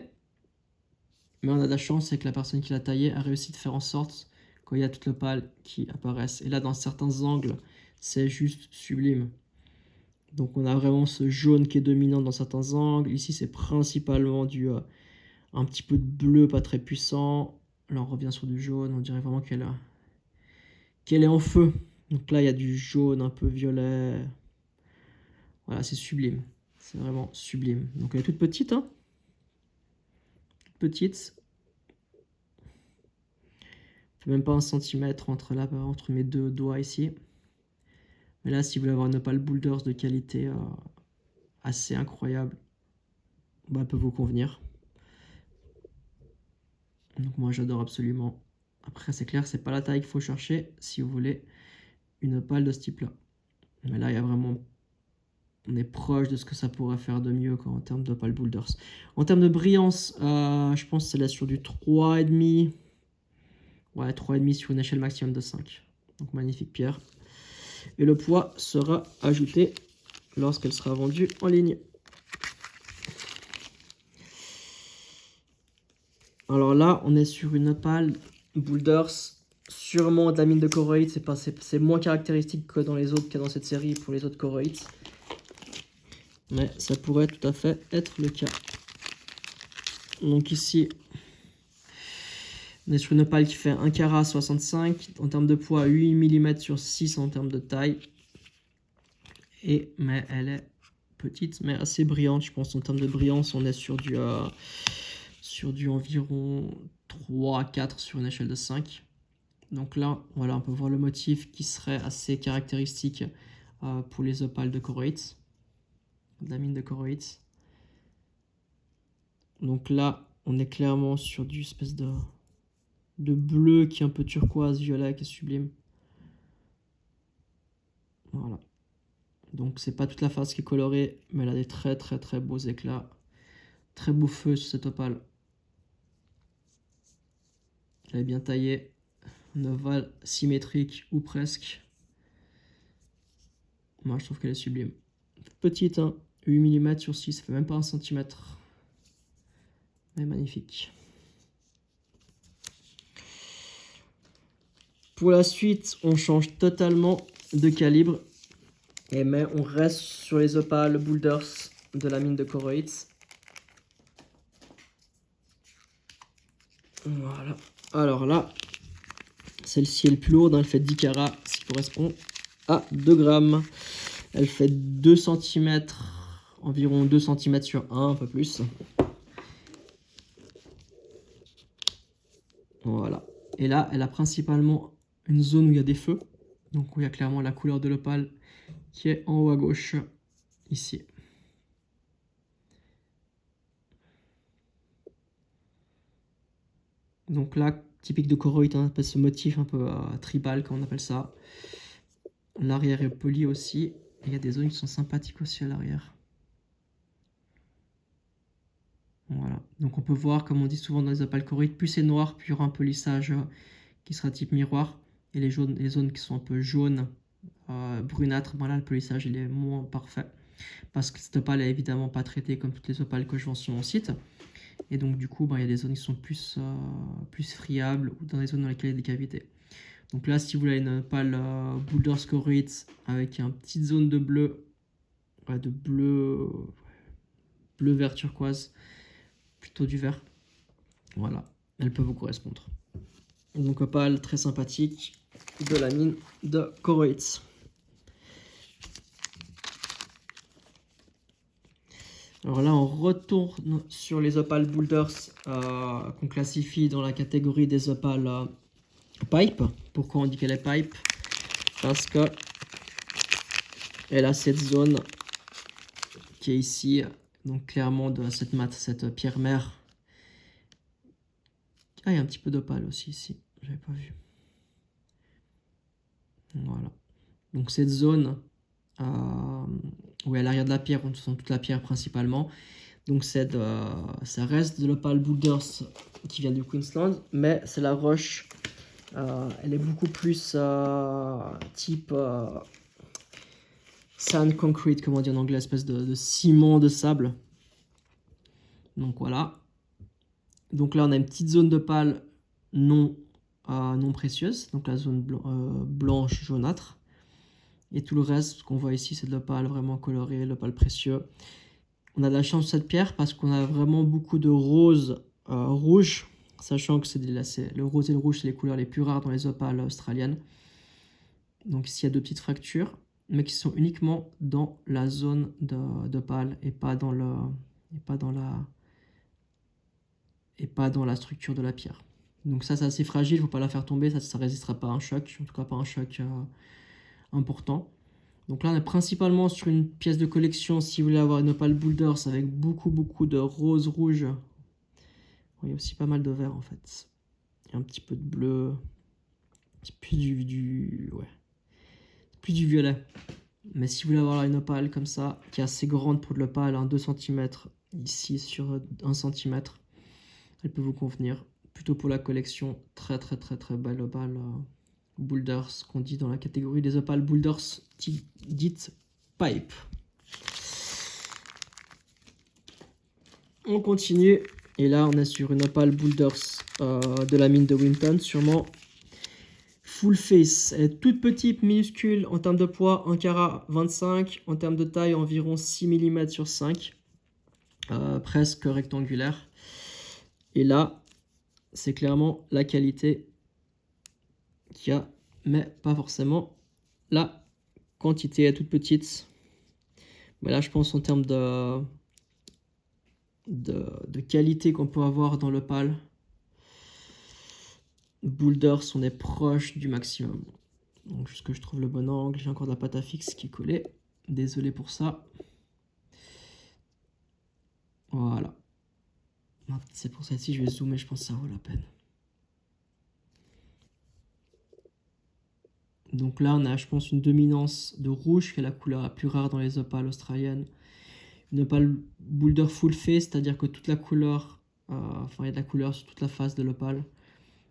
Mais on a de la chance, c'est que la personne qui l'a taillé a réussi de faire en sorte qu'il y a toute l'opale qui apparaisse. Et là, dans certains angles, c'est juste sublime. Donc on a vraiment ce jaune qui est dominant dans certains angles. Ici, c'est principalement du un petit peu de bleu, pas très puissant. Là, on revient sur du jaune. On dirait vraiment qu'elle est en feu. Donc là, il y a du jaune un peu violet. Voilà, c'est sublime. C'est vraiment sublime. Donc elle est toute petite, hein. Toute petite. Même pas 1 centimètre entre mes deux doigts ici. Mais là, si vous voulez avoir une opale Boulders de qualité assez incroyable, bah, elle peut vous convenir. Donc moi, j'adore absolument. Après, c'est clair, c'est pas la taille qu'il faut chercher si vous voulez une opale de ce type-là. Mais là, il y a vraiment... On est proche de ce que ça pourrait faire de mieux en termes d'opale Boulders. En termes de brillance, je pense que c'est là sur du 3,5. Ouais, 3,5 sur une échelle maximum de 5. Donc magnifique pierre. Et le poids sera ajouté lorsqu'elle sera vendue en ligne. Alors là, on est sur une opale Boulders, sûrement de la mine de choroïdes. C'est moins caractéristique que dans les autres, qu'il y a dans cette série pour les autres choroïdes. Mais ça pourrait tout à fait être le cas. Donc ici, on est sur une opale qui fait 1 carat 65. En termes de poids, 8 mm sur 6 en termes de taille. Mais elle est petite, mais assez brillante. Je pense en termes de brillance, on est sur du environ 3 à 4 sur une échelle de 5. Donc là, voilà, on peut voir le motif qui serait assez caractéristique pour les opales de choroïdes, de la mine de choroïdes. Donc là, on est clairement sur du espèce de bleu qui est un peu turquoise, violet, qui est sublime. Voilà. Donc c'est pas toute la face qui est colorée, mais elle a des très très très beaux éclats. Très beau feu sur cette opale. Elle est bien taillée. Une ovale symétrique ou presque. Moi je trouve qu'elle est sublime. Petite, hein, 8 mm sur 6, ça fait même pas 1 cm. Mais magnifique. Pour la suite, on change totalement de calibre. Mais on reste sur les opales Boulders de la mine de choroïdes. Voilà. Alors là, celle-ci est le plus lourde, hein, elle fait 10 carats, ce qui correspond à 2 grammes. Elle fait 2 cm, environ 2 cm sur 1 peu plus. Voilà. Et là, elle a principalement une zone où il y a des feux. Donc où il y a clairement la couleur de l'opale qui est en haut à gauche, ici. Donc là, typique de choroïde, on appelle ce motif un peu tribal, comme on appelle ça. L'arrière est poli aussi. Et il y a des zones qui sont sympathiques aussi à l'arrière. Voilà. Donc on peut voir, comme on dit souvent dans les opales choroïdes, plus c'est noir, plus il y aura un polissage qui sera type miroir. Et les zones qui sont un peu jaunes, brunâtres, ben là le polissage il est moins parfait. Parce que cette opale est évidemment pas traitée comme toutes les opales que je vends sur mon site. Et donc du coup, ben, il y a des zones qui sont plus friables ou dans des zones dans lesquelles il y a des cavités. Donc là, si vous voulez une opale Boulders choroïdes avec une petite zone de bleu, de bleu vert turquoise, plutôt du vert, voilà, elle peut vous correspondre. Donc opale très sympathique de la mine de choroïdes. Alors là, on retourne sur les Opal Boulders qu'on classifie dans la catégorie des Opal Pipe. Pourquoi on dit qu'elle est pipe? Parce que elle a cette zone qui est ici, donc clairement de cette pierre mère. Ah, il y a un petit peu d'opale aussi ici, j'avais pas vu. Voilà. Donc cette zone où est à l'arrière de la pierre, on sent toute la pierre principalement. Donc ça reste de l'Opal Boulders qui vient du Queensland, mais c'est la roche. Elle est beaucoup plus type sand concrete, comme on dit en anglais, espèce de ciment de sable. Donc voilà. Donc là, on a une petite zone d'opale non précieuse, donc la zone blanche jaunâtre. Et tout le reste, ce qu'on voit ici, c'est de l'opale vraiment coloré, l'opale précieux. On a de la chance sur cette pierre parce qu'on a vraiment beaucoup de rose rouge, sachant que le rose et le rouge, c'est les couleurs les plus rares dans les opales australiennes. Donc ici, il y a deux petites fractures, mais qui sont uniquement dans la zone d'opale et pas dans la structure de la pierre. Donc ça, c'est assez fragile, il ne faut pas la faire tomber, ça ne résistera pas à un choc, en tout cas pas un choc important. Donc là, on est principalement sur une pièce de collection, si vous voulez avoir une Opal Boulders avec beaucoup de rose rouge. Il y a aussi pas mal de vert en fait. Il y a un petit peu de bleu. C'est plus plus du violet. Mais si vous voulez avoir une opale comme ça, qui est assez grande pour de l'opale, 2 cm ici sur 1 cm, elle peut vous convenir. Plutôt pour la collection, très belle opale Boulders, qu'on dit dans la catégorie des Opal Boulders dites pipe. On continue, et là on est sur une Opal Boulders de la mine de Winton, sûrement full face. Elle est toute petite, minuscule, en termes de poids, 1 carat 25, en termes de taille, environ 6 mm sur 5, presque rectangulaire. Et là, c'est clairement la qualité qu'il y a, mais pas forcément la quantité. Elle est toute petite. Mais là, je pense en termes de qualité qu'on peut avoir dans l'opale, Boulders, on est proche du maximum. Donc, juste que je trouve le bon angle, j'ai encore de la pâte à fixe qui est collée. Désolé pour ça. Voilà. C'est pour celle-ci, je vais zoomer, je pense que ça vaut la peine. Donc là, on a, je pense, une dominance de rouge, qui est la couleur la plus rare dans les opales australiennes. Une opale boulder full face, c'est-à-dire que toute la couleur, il y a de la couleur sur toute la face de l'opale.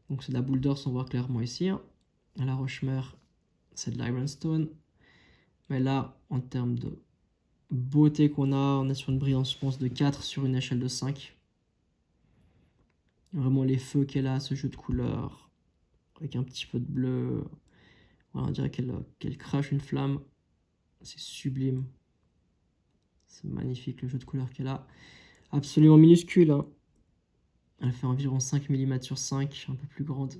Donc c'est de la boulder, on voit clairement ici. À la roche-mère, c'est de l'ironstone. Mais là, en termes de beauté qu'on a, on est sur une brillance, je pense, de 4 sur une échelle de 5. Vraiment les feux qu'elle a, ce jeu de couleurs, avec un petit peu de bleu. Voilà, on dirait qu'elle crache une flamme. C'est sublime. C'est magnifique le jeu de couleurs qu'elle a. Absolument minuscule. Hein. Elle fait environ 5 mm sur 5, un peu plus grande.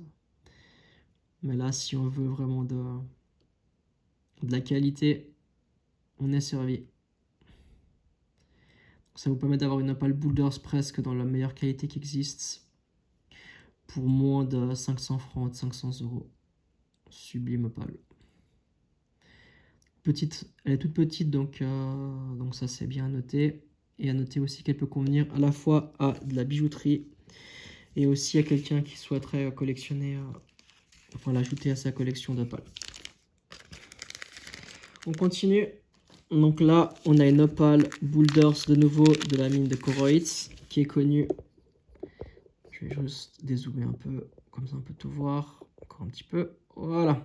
Mais là, si on veut vraiment de la qualité, on est servi. Donc ça vous permet d'avoir une Opal Boulders presque dans la meilleure qualité qui existe. Pour moins de 500 francs, de 500 €. Sublime Opal. Elle est toute petite, donc ça c'est bien à noter. Et à noter aussi qu'elle peut convenir à la fois à de la bijouterie et aussi à quelqu'un qui souhaiterait collectionner, l'ajouter à sa collection d'opales. On continue. Donc là, on a une Opal Boulders de nouveau de la mine de Koroitz qui est connue. Je vais juste dézoomer un peu, comme ça on peut tout voir. Encore un petit peu. Voilà.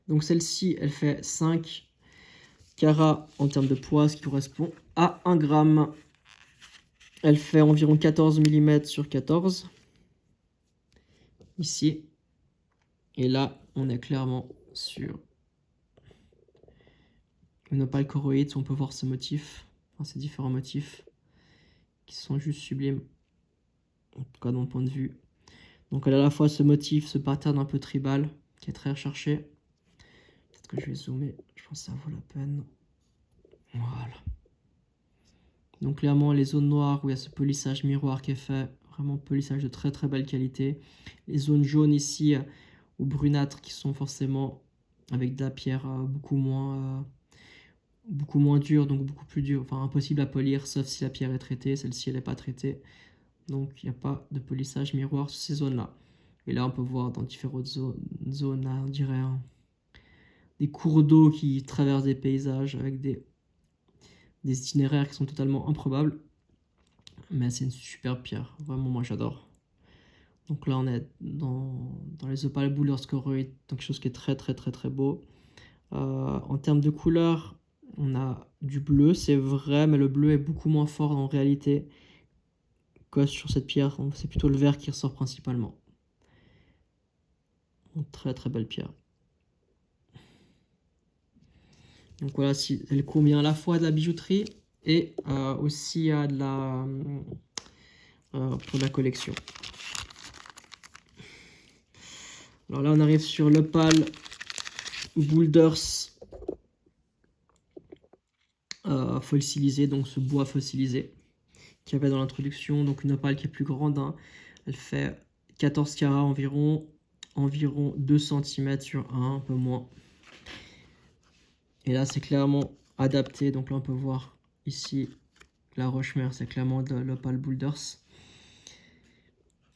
Donc celle-ci, elle fait 5 carats en termes de poids, ce qui correspond à 1 gramme. Elle fait environ 14 mm sur 14. Ici. Et là, on est clairement sur une opale Koroitz. On peut voir ce motif, ces différents motifs qui sont juste sublimes, en tout cas de mon point de vue. Donc elle a à la fois ce motif, ce pattern un peu tribal qui est très recherché. Peut-être que je vais zoomer, je pense que ça vaut la peine. Voilà. Donc clairement, les zones noires où il y a ce polissage miroir qui est fait, vraiment polissage de très très belle qualité. Les zones jaunes ici ou brunâtres qui sont forcément avec de la pierre beaucoup moins dure, donc beaucoup plus dure, enfin impossible à polir sauf si la pierre est traitée. Celle-ci elle n'est pas traitée, donc il n'y a pas de polissage miroir sur ces zones-là. Et là on peut voir dans différentes zones là, on dirait des cours d'eau qui traversent des paysages avec des itinéraires qui sont totalement improbables. Mais c'est une super pierre, vraiment moi j'adore. Donc là on est dans les Opal Boulders Choroids, donc quelque chose qui est très très très très beau. En termes de couleur, on a du bleu, c'est vrai, mais le bleu est beaucoup moins fort en réalité que sur cette pierre. C'est plutôt le vert qui ressort principalement. Une très très belle pierre. Donc voilà, si, elle combien à la fois de la bijouterie et aussi à de la pour la collection. Alors là, on arrive sur l'Opal Boulders fossilisé, donc ce bois fossilisé qu'il y avait dans l'introduction. Donc une opale qui est plus grande, hein. Elle fait 14 carats environ 2 cm sur 1 peu moins. Et là, c'est clairement adapté. Donc là, on peut voir ici la roche-mère, c'est clairement de l'Opal Boulders.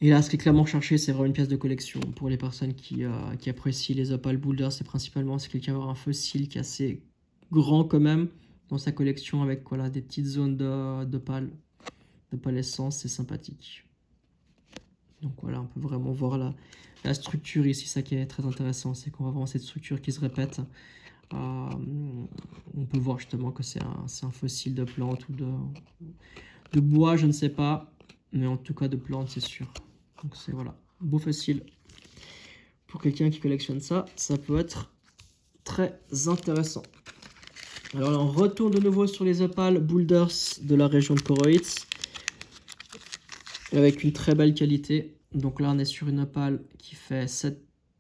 Et là, ce qui est clairement cherché, c'est vraiment une pièce de collection. Pour les personnes qui apprécient les Opal Boulders, c'est principalement si quelqu'un veut un fossile qui est assez grand quand même dans sa collection avec voilà, des petites zones d'opale essence, c'est sympathique. Donc voilà, on peut vraiment voir la structure ici, ça qui est très intéressant, c'est qu'on va voir cette structure qui se répète. On peut voir justement que c'est un fossile de plante ou de bois, je ne sais pas, mais en tout cas de plante, c'est sûr. Donc c'est voilà, beau fossile. Pour quelqu'un qui collectionne ça, ça peut être très intéressant. Alors là, on retourne de nouveau sur les Opal Boulders de la région de Choroids, avec une très belle qualité. Donc là, on est sur une opale qui fait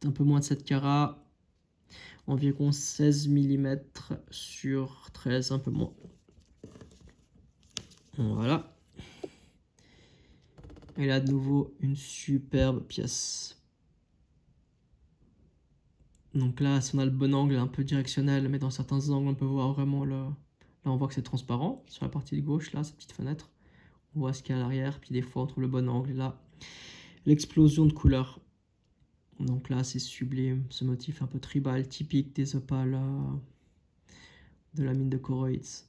un peu moins de 7 carats, environ 16 mm sur 13, un peu moins. Voilà. Et là, de nouveau, une superbe pièce. Donc là, si on a le bon angle, un peu directionnel, mais dans certains angles, on peut voir vraiment le... Là, on voit que c'est transparent. Sur la partie de gauche, là, cette petite fenêtre. On voit ce qu'il y a à l'arrière, puis des fois, on trouve le bon angle. Là, l'explosion de couleurs. Donc là, c'est sublime. Ce motif un peu tribal, typique des opales de la mine de Choroids.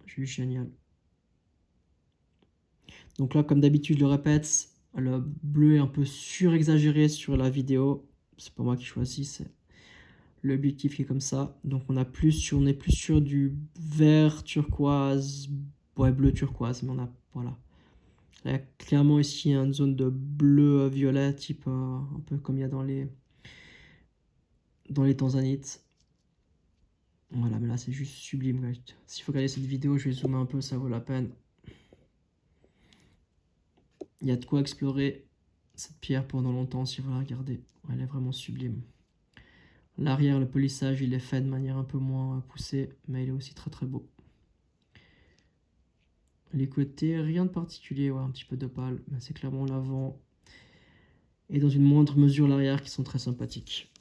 Juste génial. Donc là, comme d'habitude, je le répète, le bleu est un peu surexagéré sur la vidéo. C'est pas moi qui choisis, c'est l'objectif qui est comme ça. Donc on est plus sur du vert turquoise, ouais, bleu turquoise, mais on a, voilà. Il y a clairement ici une zone de bleu violet, type un peu comme il y a dans les tanzanites. Voilà, mais là c'est juste sublime. S'il faut regarder cette vidéo, je vais zoomer un peu, ça vaut la peine. Il y a de quoi explorer cette pierre pendant longtemps si vous la regardez. Elle est vraiment sublime. L'arrière, le polissage, il est fait de manière un peu moins poussée, mais il est aussi très très beau. Les côtés, rien de particulier, ouais, un petit peu d'opale, mais c'est clairement l'avant et dans une moindre mesure l'arrière qui sont très sympathiques.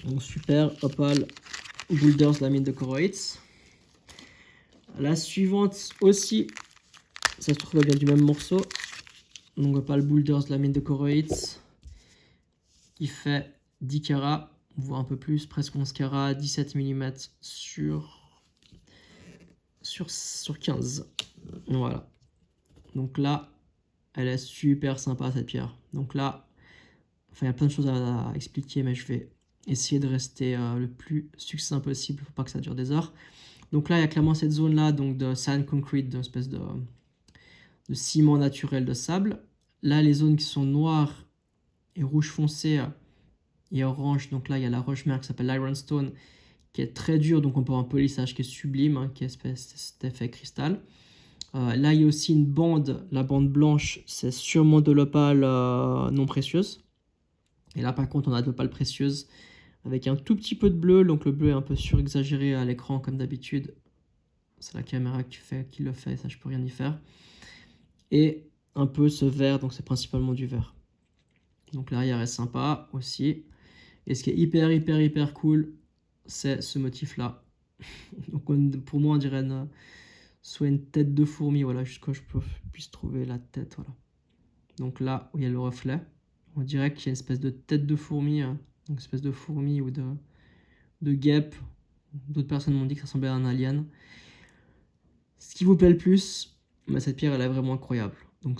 Donc super, Opal Boulders, la mine de Choroids. La suivante aussi, ça se trouve bien du même morceau. Donc Opal Boulders, la mine de Choroids, qui fait 10 carats, on voit un peu plus, presque 11 carats, 17 mm sur 15. Voilà. Donc là, elle est super sympa cette pierre. Donc là, enfin il y a plein de choses à expliquer, mais je vais essayer de rester le plus succinct possible pour pas que ça dure des heures. Donc là, il y a clairement cette zone-là, donc de sand concrete, d'une espèce de ciment naturel de sable. Là, les zones qui sont noires et rouge foncé et orange, donc là, il y a la roche-mère qui s'appelle l'ironstone, qui est très dure, donc on peut avoir un polissage qui est sublime, hein, qui est cet effet cristal. Là, il y a aussi une bande, la bande blanche, c'est sûrement de l'opale non précieuse. Et là, par contre, on a de l'opale précieuse avec un tout petit peu de bleu, donc le bleu est un peu surexagéré à l'écran comme d'habitude. C'est la caméra qui le fait, ça je peux rien y faire. Et un peu ce vert, donc c'est principalement du vert. Donc l'arrière est sympa aussi. Et ce qui est hyper cool, c'est ce motif-là. Donc pour moi, on dirait soit une tête de fourmi, voilà, jusqu'à ce que je puisse trouver la tête, voilà. Donc là où il y a le reflet, on dirait qu'il y a une espèce de tête de fourmi, une espèce de fourmi ou de guêpe. D'autres personnes m'ont dit que ça ressemblait à un alien. Ce qui vous plaît le plus, bah, cette pierre elle est vraiment incroyable. Donc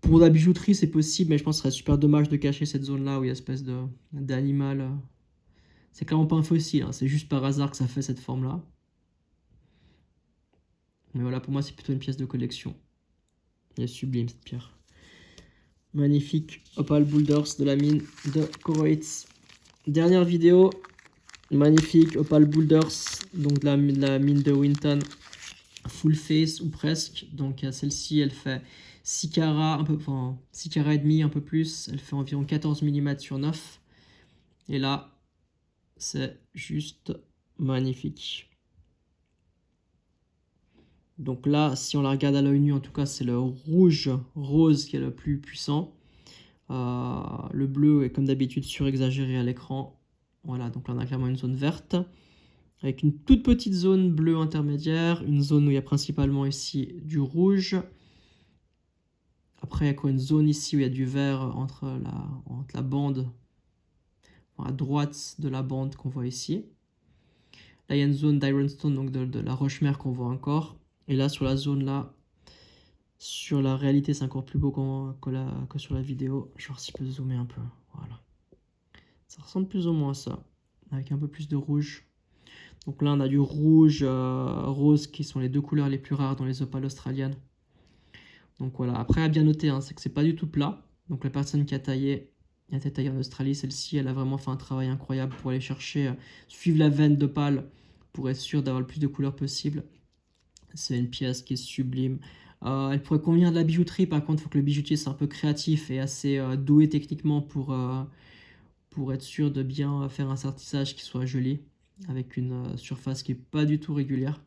pour la bijouterie c'est possible, mais je pense que ce serait super dommage de cacher cette zone là où il y a une espèce d'animal. C'est clairement pas un fossile, hein, c'est juste par hasard que ça fait cette forme là. Mais voilà, pour moi c'est plutôt une pièce de collection. Elle est sublime cette pierre. Magnifique Opal Boulders de la mine de Koroitz. Dernière vidéo, magnifique Opal Boulders, donc de la mine de Winton, full face ou presque. Donc celle-ci, elle fait 6 carats, un peu, enfin 6 carats et demi, un peu plus. Elle fait environ 14 mm sur 9. Et là, c'est juste magnifique. Donc là, si on la regarde à l'œil nu, en tout cas, c'est le rouge rose qui est le plus puissant. Le bleu est comme d'habitude surexagéré à l'écran. Voilà, donc là on a clairement une zone verte avec une toute petite zone bleue intermédiaire, une zone où il y a principalement ici du rouge. Après il y a quoi, une zone ici où il y a du vert entre la bande, à droite de la bande qu'on voit ici. Là il y a une zone d'ironstone, donc de la roche-mère qu'on voit encore. Et là sur la zone là, sur la réalité c'est encore plus beau que sur la vidéo. Je vais voir si je peux zoomer un peu. Voilà. Ça ressemble plus ou moins à ça, avec un peu plus de rouge. Donc là, on a du rouge, rose, qui sont les deux couleurs les plus rares dans les opales australiennes. Donc voilà, après à bien noter, hein, c'est que c'est pas du tout plat. Donc la personne qui a été taillée en Australie, celle-ci, elle a vraiment fait un travail incroyable pour aller chercher, suivre la veine d'opale pour être sûr d'avoir le plus de couleurs possible. C'est une pièce qui est sublime. Elle pourrait convenir de la bijouterie, par contre, il faut que le bijoutier soit un peu créatif et assez doué techniquement pour être sûr de bien faire un sertissage qui soit joli, avec une surface qui n'est pas du tout régulière.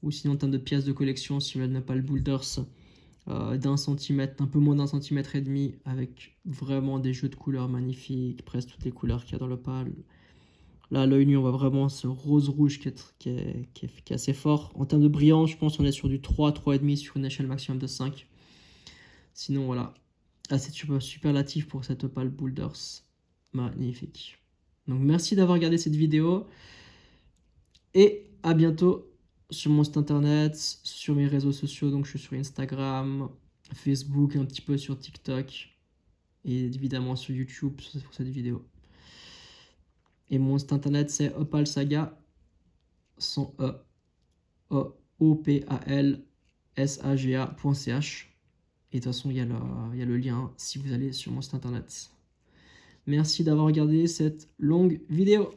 Ou sinon en termes de pièces de collection, si vous n'avez pas le boulders d'un centimètre, un peu moins d'un centimètre et demi, avec vraiment des jeux de couleurs magnifiques, presque toutes les couleurs qu'il y a dans l'opale. Là, à l'œil nu, on voit vraiment ce rose-rouge qui est assez fort. En termes de brillance, je pense qu'on est sur du 3, 3,5 sur une échelle maximum de 5. Sinon, voilà, assez superlatif pour cette opale boulders. Magnifique. Donc merci d'avoir regardé cette vidéo et à bientôt sur mon site internet, sur mes réseaux sociaux. Donc je suis sur Instagram, Facebook, un petit peu sur TikTok et évidemment sur YouTube pour cette vidéo. Et mon site internet c'est opalsaga sans e opalsaga.ch. Et de toute façon il y a le lien si vous allez sur mon site internet. Merci d'avoir regardé cette longue vidéo.